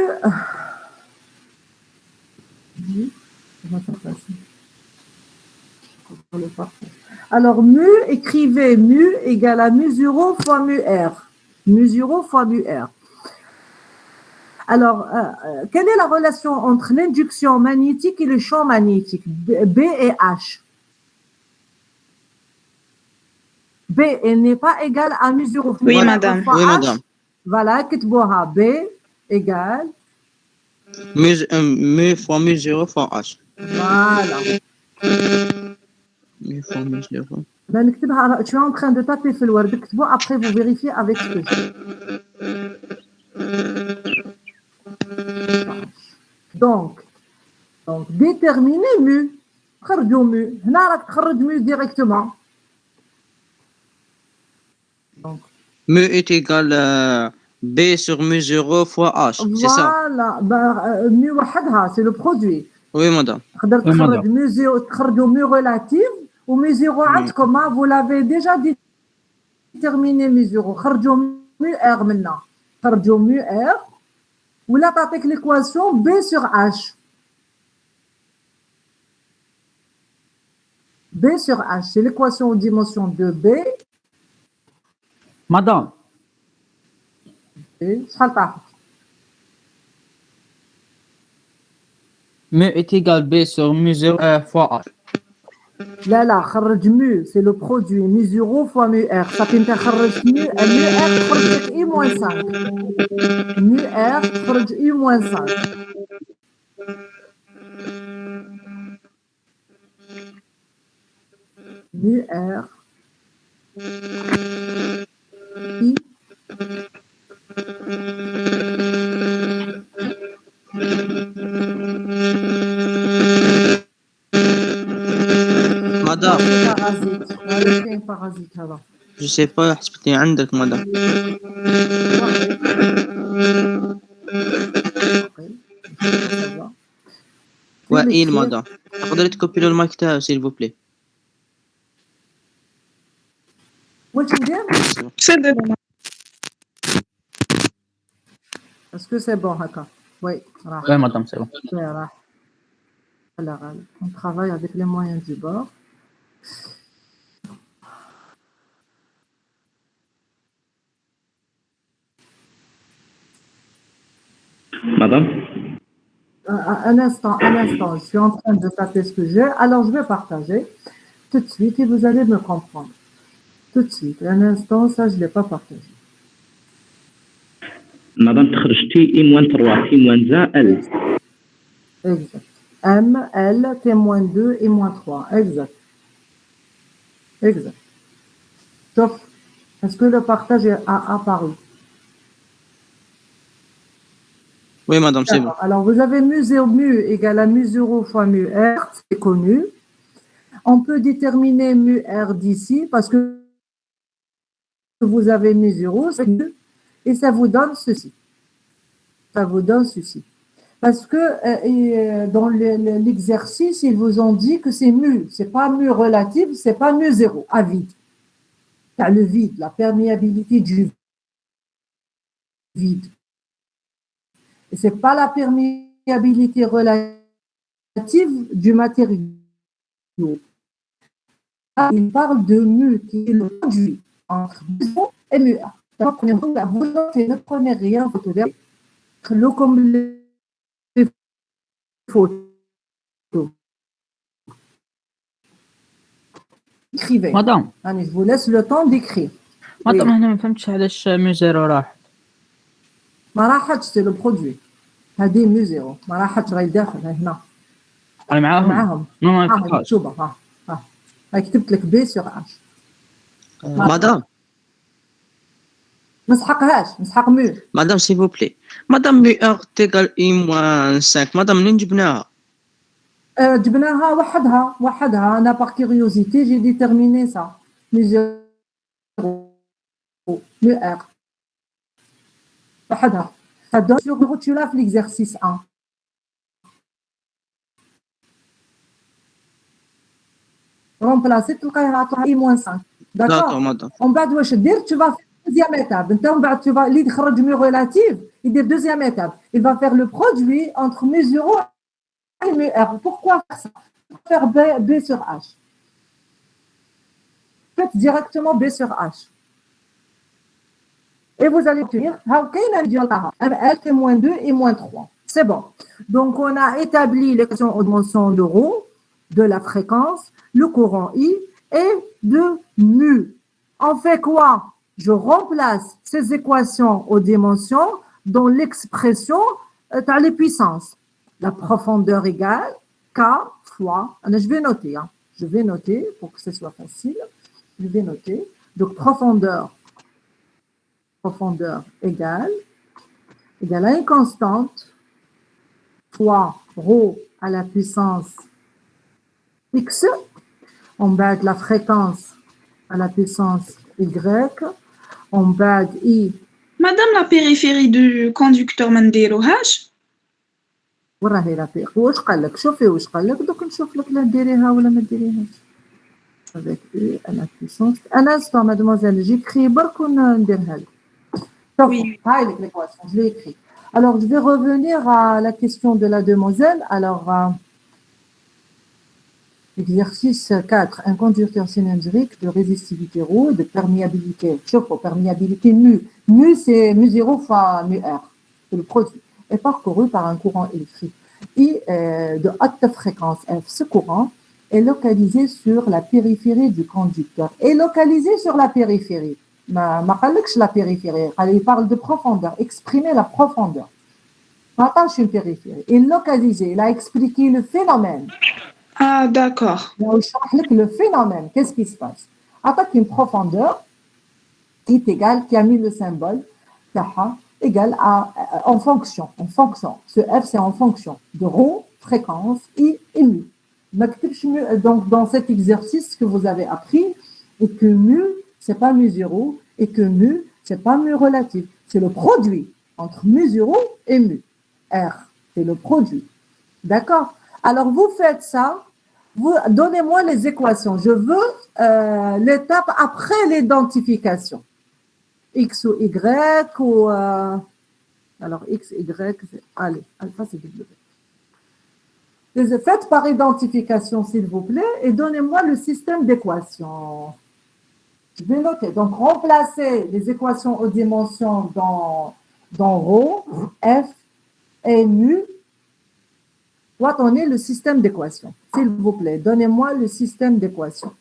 Alors, mu, écrivez mu égale à mu 0 fois mu R. Mu 0 fois mu R. Alors, quelle est la relation entre l'induction magnétique et le champ magnétique? B et H. B, elle n'est pas égale à mu 0 fois Oui, R madame. fois Oui, H. madame. Voilà, كتبوها B égale. Mu fois mu 0 fois H. Voilà. Mu fois mu 0. Ben, نكتبها, tu es en train de taper في الورد, كتبوا, après vous vérifiez avec ce que je Donc, déterminer mu. خرجوا mu. هنا راك تخرج mu directement. Donc, Mu est égal à B sur mu 0 fois H. C'est ça? Voilà. Ben, mu وحدها, c'est le produit. Oui, madame. تقدر تخرج mu 0, تخرجوا mu relative ou mu 0 عندكم. Vous l'avez déjà déterminé mu 0. خرجوا mu R maintenant. خرجوا mu R. ولا تعطيك l'équation B sur H. B sur H, c'est l'équation aux dimensions de B. Madame. Et شحال طاحت؟ Mu est égal B sur mu 0 fois H. لا خرج mu, c'est le produit mu 0 fois mu R. صافي انت خرجت mu R تخرج لك I moins 5. mu R تخرج I moins 5. mu R I. Madame. Parasite هذا. Je sais pas, حسبتني عندك madame. وائل madame. تقدري تكوبي له المايك تاعو s'il vous plaît. واش ندير؟ C'est de bon. Est-ce que c'est bon هكا؟ Oui. Oui, madame, c'est bon. Alors, on travaille avec les moyens du bord. Madame? Un instant, je suis en train de taper ce que j'ai. Alors, je vais partager tout de suite et vous allez me comprendre. Tout de suite. Un instant, ça, je ne l'ai pas partagé. Madame, تخرجتي I-3, I-1, L. Exact. M, L, T moins 2 et moins 3. Exact. Exact. Sauf, est-ce que le partage a apparu? Oui, madame, c'est bon. D'accord. Alors, vous avez mu égale à mu0 fois mu R, c'est connu. On peut déterminer mu R d'ici parce que vous avez mu0, et ça vous donne ceci. Ça vous donne ceci. Parce que dans l'exercice, ils vous ont dit que c'est mu. C'est pas mu relative, c'est pas mu0, à vide. T'as le vide, la perméabilité du vide. Et c'est pas la perméabilité relative du matériau. Il parle de mu, qui est le produit entre mu0 et mu A. Donc, la volonté ne prenez rien, vous devez le comme les photos. Écrivez. مدام Allez, je vous laisse le temps d'écrire. مدام هنا ما فهمتش علاش ميزيرو راح. ما راحتش سي لو برودوي. هذه ميزيرو ما راحتش غير داخل هنا. انا معاهم. معاهم. ما نفهمهاش. مكتوبة ها كتبت لك بي سور اش. Madame, ما نسحق مو. madame, s'il vous plaît. Madame, mu R égale I moins 5. Madame, منين جبناها؟ جبناها وحدها انا باغ كيوريوزيتي جي ديتيرميني سا ميزيرو مو ار وحدها. هذا سور tu l'as في l'exercice 1. remplacer تلقايها طلع اي موان 5. D'accord, madame. ومن بعد واش دير tu vas faire deuxième étape. انت من بعد tu vas اللي يخرج مي relative يدير deuxième étape. Il va faire le produit entre mu0 et mu R. Pourquoi faire ça? Faire B sur H. Faites directement B sur H. Et vous allez obtenir ML fait moins 2 et moins 3. C'est bon. Donc, on a établi l'équation aux dimensions de ρ, de la fréquence, le courant I et de mu. On fait quoi? Je remplace ces équations aux dimensions dans l'expression dans les puissances. La profondeur égale K fois... Je vais noter. Je vais noter pour que ce soit facile. Je vais noter. Donc, profondeur égale à une constante fois ρ à la puissance x, on bat la fréquence à la puissance y, on bat I. Madame, la périphérie du conducteur ما نديروهاش؟ وراهي لا بي واش قال لك؟ شوفي واش قال لك دوك نشوف لك لا ديريها ولا ما ديريهاش. avec I à la puissance. Un instant, mademoiselle, j'écris برك ونديرها لك. Oui. L'équation, je l'ai écrit. Alors, je vais revenir à la question de la demoiselle. Alors, exercice 4, un conducteur cylindrique de résistivité ρ, de perméabilité, perméabilité mu. Mu, c'est mu0 fois mu R, c'est le produit, est parcouru par un courant électrique. Et de haute fréquence F, ce courant est localisé sur la périphérie du conducteur. Est localisé sur la périphérie. ما قالكش la périphérie, il parle de profondeur, exprimer la profondeur. ما عطاش une périphérie. Il localisé, il a expliqué le phénomène. Ah, d'accord. Il شرح لك le phénomène, qu'est-ce qui se passe? عطاك une profondeur qui est égale, qui a mis le symbole تاعها égale à en fonction. Ce F c'est en fonction de ρ, fréquence, I et mu. Donc dans cet exercice que vous avez appris, et que mu c'est pas mu0 et que mu c'est pas mu relatif, c'est le produit entre mu0 et mu. R, c'est le produit. D'accord? Alors vous faites ça, vous donnez-moi les équations. Je veux l'étape après l'identification. X ou Y ou alors X, Y, allez, alpha c'est W. Les faites par identification s'il vous plaît et donnez-moi le système d'équations. Je vais noter. Donc, remplacer les équations aux dimensions dans ρ, F et mu. Doit donner le système d'équations. S'il vous plaît, donnez-moi le système d'équations.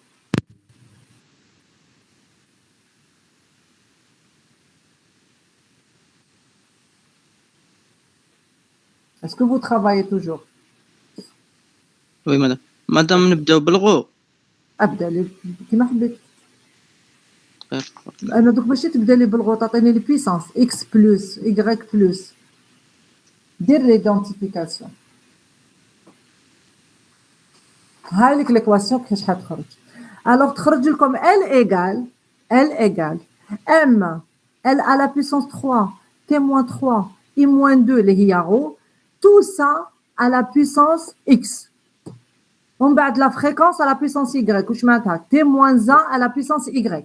Est-ce que vous travaillez toujours? وي مدام. مدام نبداو بالغو. ابدا لي كيما حبيت. غير انا دوك ماشي تبدا لي بالغو تعطيني لي بويسونس اكس بلس ايغريك بلس. دير ليدونتيفيكاسيون. هاي لك ليكواسيون كيفاش حتخرج. الوغ تخرج لكم ال ايغال ام ال à la puissance 3 t moins 3 i moins 2 اللي هي رو tout ça à la puissance x. ومن بعد لا fréquence à la puissance y واش معناتها t moins 1 à la puissance y.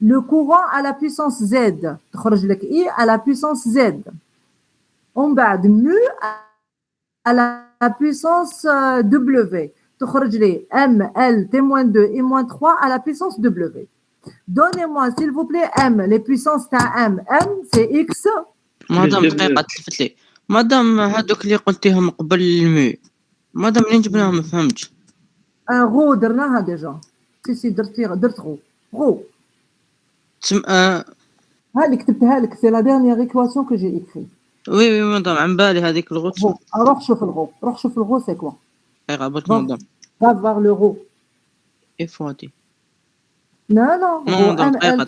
Le courant à la puissance z تخرج لك i à la puissance z. ومن بعد mu à la puissance w تخرج لي m l t moins 2 i moins 3 à la puissance w. Donnez-moi s'il vous plaît m les puissances تاع m c'est x. مدام دقيقة تلفت لي. مدام هادوك اللي قلتيهم قبل المي مدام منين جبناهم ما فهمتش. غو درناها ديجا. سي درت غو. هذه كتبتها لك سي لا ديرنيير ايكواسيون كو جي ايكري. وي مدام عن بالي هذيك الغو. روح شوف الغو سي كوا. غابت مدام. Va voir le rho. اي فوتي. Non, مدام دقيقة.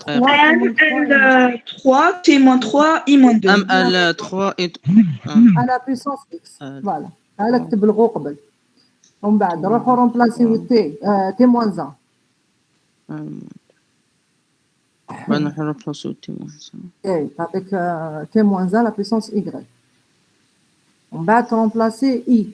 ML3 T moins 3 I moins 2. ML3 à la puissance x. Voilà. هذا كتب الغو قبل. ومن بعد روحوا رومبلاسيو تي تي موان 1. بعد نروحوا رومبلاسيو تي موان 1. اي تعطيك تي موان 1 لا بيسونس y. ومن بعد ترومبلاسي i.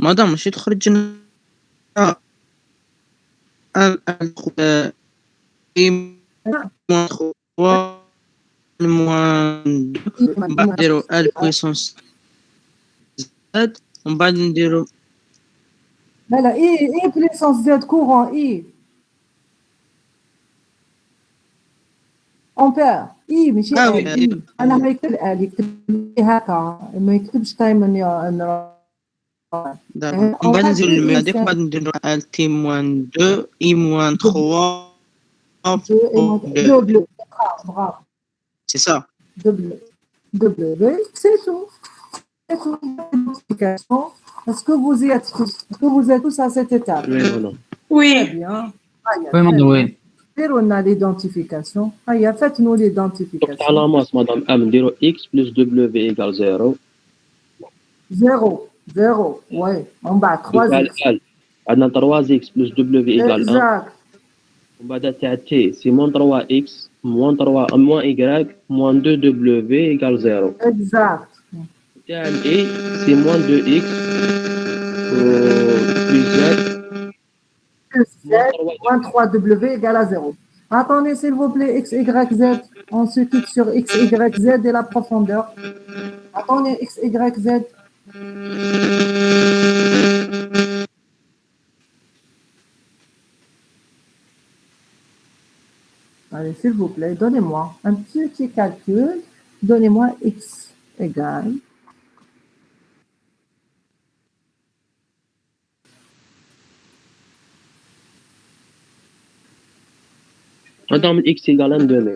مدام ماشي تخرج لنا من بعد نديرو ال بويسونس زاد ومن بعد نديرو لا اي بويسونس زد كورون اي امبير اي ماشي ال. انا ما يكتب ال يكتب هكا ما يكتبش تايم ومن بعد نزيدو المي هذيك ومن بعد نديرو ال تي موان 2 اي موان 3 double. Bravo. C'est ça. W, c'est tout. C'est tout. Est-ce que vous êtes tous à cette étape? Oui. Très bien. Oui, madame, oui. On a l'identification. Faites-nous l'identification. Donc, à la masse, madame M, dire X plus W égale 0. 0. Oui. En bas, 3X. On a 3X plus W égale 1. Exact. On va dater T, c'est moins 3X, moins Y, moins 2W égale 0. Exact. Et c'est moins 2X plus Z. Plus Z, moins 3W égale à 0. Attendez, s'il vous plaît, X, Y, Z. On se quitte sur X, Y, Z et la profondeur. Attendez, X, Y, Z. Allez, s'il vous plaît, donnez-moi un petit calcul. Donnez-moi X égale. Madame, X égale 1 demi.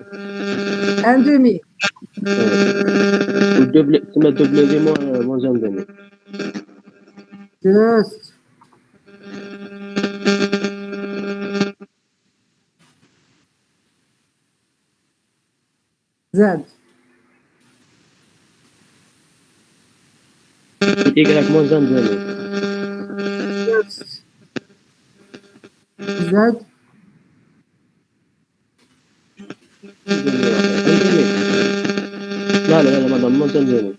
1 demi. W moins 1 demi. Juste. Z. Y moins 1 زائد. Z. لا لا لا مدام moins 1 زائد.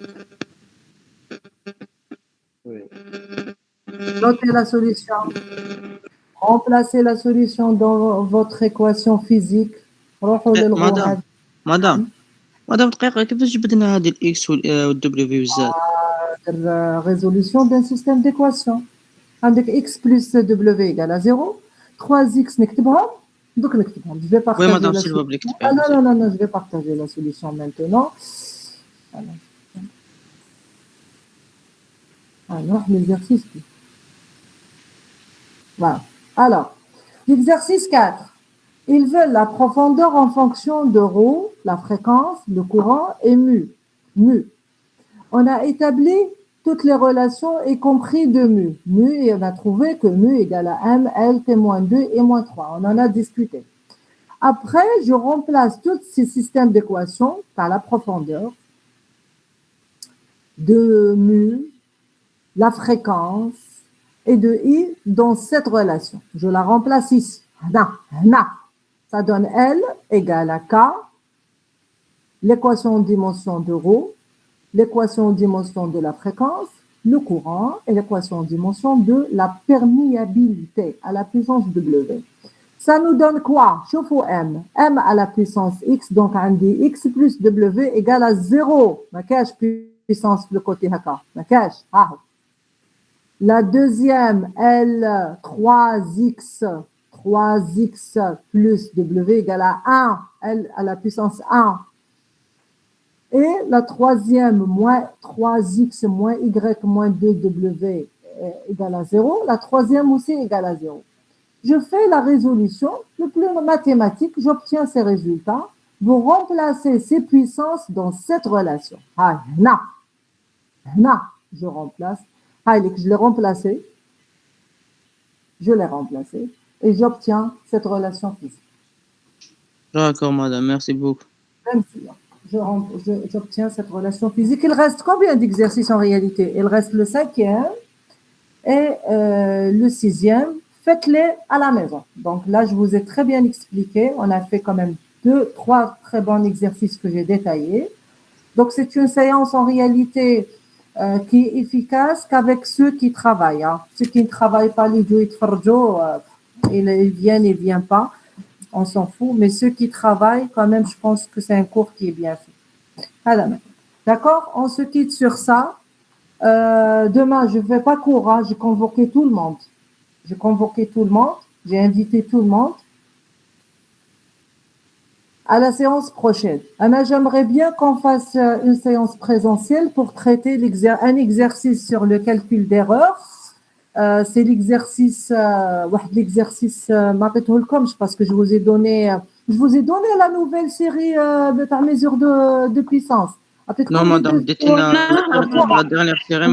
Oui. Notez la solution. Remplacez la solution dans votre équation physique. روحوا للغوها. مدام دقيقة كيفاش جبدنا هذه الإكس والدبليو والزاد؟ Résolution d'un système d'équation. عندك x plus w égale à 0. 3x نكتبها. Donc نكتبهم. Je vais Oui, partager madame, la s'il vous solution. plaît. Ah non, non, non, non, je vais partager la solution maintenant. Alors, l'exercice. Voilà. Alors, l'exercice 4. Ils veulent la profondeur en fonction de ρ, la fréquence, le courant et mu. Mu. On a établi toutes les relations, y compris de mu. Mu, et on a trouvé que mu égale à m, l, t moins 2 et moins 3. On en a discuté. Après, je remplace tous ces systèmes d'équations par la profondeur de mu, la fréquence et de i dans cette relation. Je la remplace ici. Ça donne L égale à K, l'équation en dimension de ρ, l'équation en dimension de la fréquence, le courant et l'équation en dimension de la perméabilité à la puissance W. Ça nous donne quoi? Chauffe M. M à la puissance X, donc on dit X plus W égale à 0. Ma cache puissance le côté haka. Ma cache. La deuxième, L 3X plus W égale à 1. L à la puissance 1. Et la troisième, moins 3x moins y moins 2w égale à 0. La troisième aussi égale à 0. Je fais la résolution le plus mathématique, j'obtiens ces résultats. Vous remplacez ces puissances dans cette relation. Je remplace. Je l'ai remplacé. Je l'ai remplacé. Et j'obtiens cette relation physique. D'accord, madame, merci beaucoup. J'obtiens cette relation physique. Il reste combien d'exercices en réalité? Il reste le 5e et le 6e. Faites-les à la maison. Donc là, je vous ai très bien expliqué. On a fait quand même 3 très bons exercices que j'ai détaillés. Donc c'est une séance en réalité qui est efficace qu'avec ceux qui travaillent. Hein. Ceux qui ne travaillent pas, les ils viennent pas. On s'en fout, mais ceux qui travaillent, quand même, je pense que c'est un cours qui est bien fait. D'accord? On se quitte sur ça. Demain, je ne fais pas cours, hein, j'ai convoqué tout le monde. J'ai invité tout le monde à la séance prochaine. J'aimerais bien qu'on fasse une séance présentielle pour traiter un exercice sur le calcul d'erreur. C'est l'exercice parce que je vous ai donné la nouvelle série de mesure de puissance. Non, madame, la dernière série,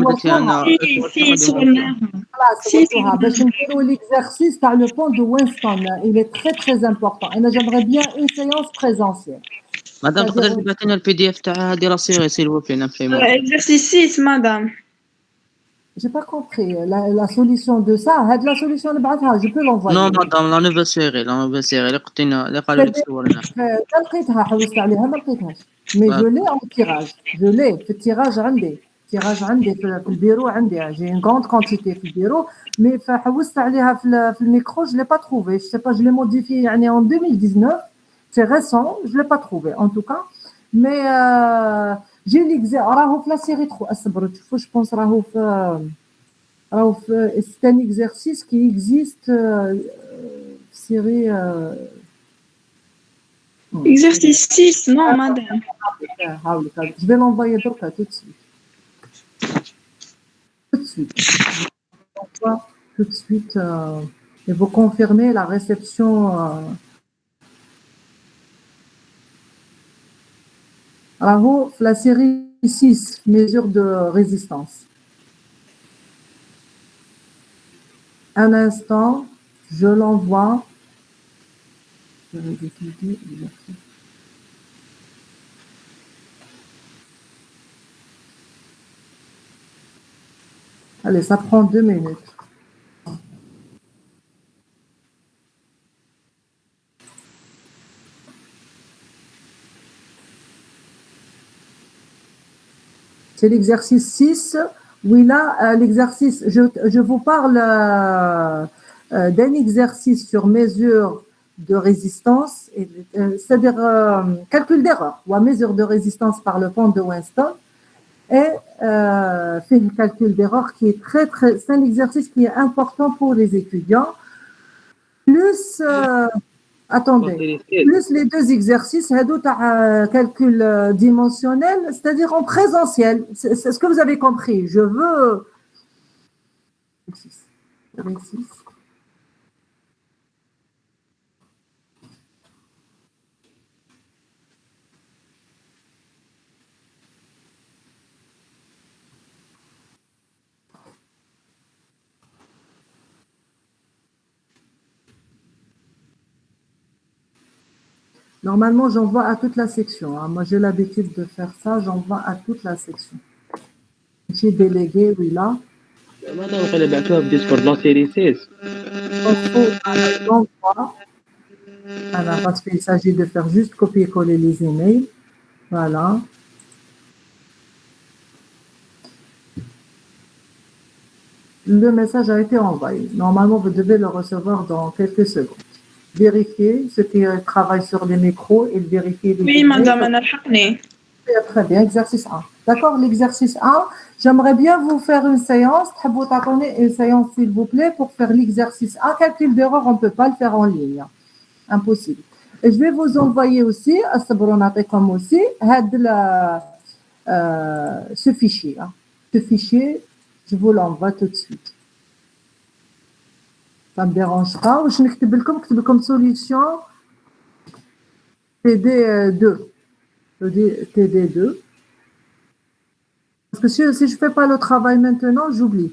l'exercice par le pont de Winston, il est très très important. J'aimerais bien une séance présentielle. Madame, تقدر تبعثي لنا البي دي اف تاع هذه لا سيري s'il vous plaît, Exercice 6, madame. J'ai pas compris la solution de ça. La solution je peux l'envoyer. Non, madame, la nouvelle série اللي قلتينا اللي قالوا لك صورنا. لقيتها حوست عليها ما لقيتهاش. Mais je l'ai en tirage. Je l'ai في التيراج عندي. tirage عندي في البيرو عندي. J'ai une grande quantité في البيرو. Mais حوست عليها في الميكرو, je l'ai pas trouvé. Je sais pas, je l'ai modifié يعني en 2019. C'est récent, je l'ai pas trouvé en tout cas. Mais j'ai l'exercice. راهو في la série 3. اصبروا تشوفوا, je pense راهو في c'est un exercice qui existe série Exercice 6, non, madame. Je vais l'envoyer tout de suite. Tout de suite. Et vous confirmez la réception. Alors, la série 6, mesure de résistance. Un instant, je l'envoie. Allez, ça prend 2 minutes. C'est l'exercice 6. Oui, là, l'exercice, je vous parle d'un exercice sur mesure de résistance, c'est-à-dire calcul d'erreur ou mesure de résistance par le pont de Winston. Et fait le calcul d'erreur qui est c'est un exercice qui est important pour les étudiants. Plus, attendez, plus les 2 exercices, calcul dimensionnel, c'est-à-dire en présentiel. C'est ce que vous avez compris. Je veux... 26. Normalement, j'envoie à toute la section. Hein. Moi, j'ai l'habitude de faire ça. J'envoie à toute la section. J'ai délégué, oui, là. ماذا وقيلا بعثوها في ديسكورد لا سيري 16 J'envoie. Voilà, parce qu'il s'agit de faire juste copier-coller les emails. Voilà. Le message a été envoyé. Normalement, vous devez le recevoir dans quelques secondes. Vérifiez ceux qui travaillent sur les micros et vérifiez les Oui, emails. madame, أنا لحقني. Très bien, exercice 1. D'accord, l'exercice 1, j'aimerais bien vous faire une séance. تحبوا تعطوني une séance, s'il vous plaît, pour faire l'exercice 1. Calcul d'erreur, on ne peut pas le faire en ligne. Impossible. Et je vais vous envoyer aussi, comme aussi, ce fichier. Hein. Ce fichier, je vous l'envoie tout de suite. Ça ne me dérange pas. Je vais comme solution TD2. TD2. Parce que si je ne fais pas le travail maintenant, j'oublie.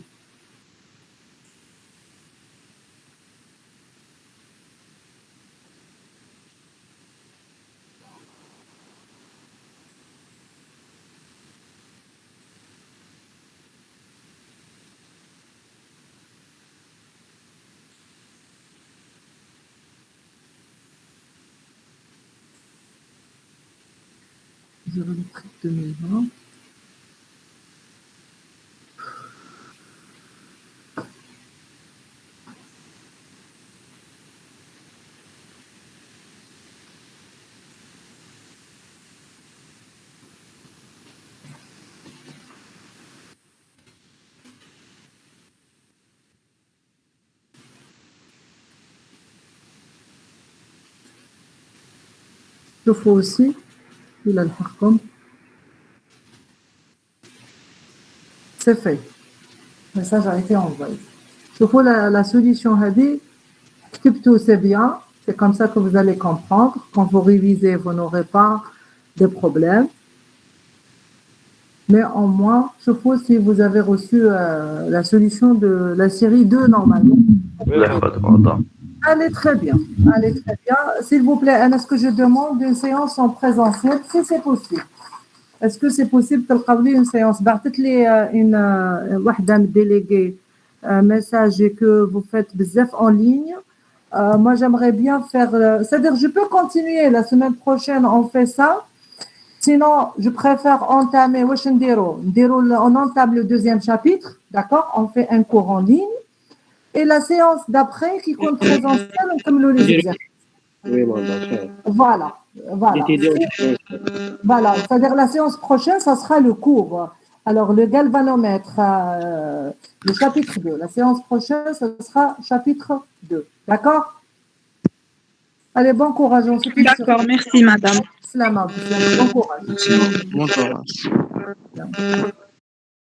Je vais le truc 2020. شوفوا aussi إلى الحقكم. C'est fait. Le message a été envoyé. شوفوا la solution هذه كتبتوا c'est bien. C'est comme ça que vous allez comprendre. Quand vous révisez, vous n'aurez pas de problème. Mais en moins, شوفوا si vous avez reçu la solution de la série 2 normalement. Allez très bien. Allez très bien. S'il vous plaît, est-ce que je demande une séance en présentiel si c'est possible? Est-ce que c'est possible de تلقاو une séance? بعثت لي واحدة من délégué message que vous faites بزاف en ligne. Moi, j'aimerais bien faire... c'est-à-dire, je peux continuer la semaine prochaine, on fait ça. Sinon, je préfère entamer... on entame le 2e chapitre, d'accord? On fait un cours en ligne. Et la séance d'après, qui compte présentiel, on comme les exercices. Oui, madame. Voilà. Voilà. C'est-à-dire, la séance prochaine, ça sera le cours. Alors, le galvanomètre, le chapitre 2. La séance prochaine, ça sera chapitre 2. D'accord? Allez, bon courage. D'accord, merci, madame. Bon courage. Bon courage.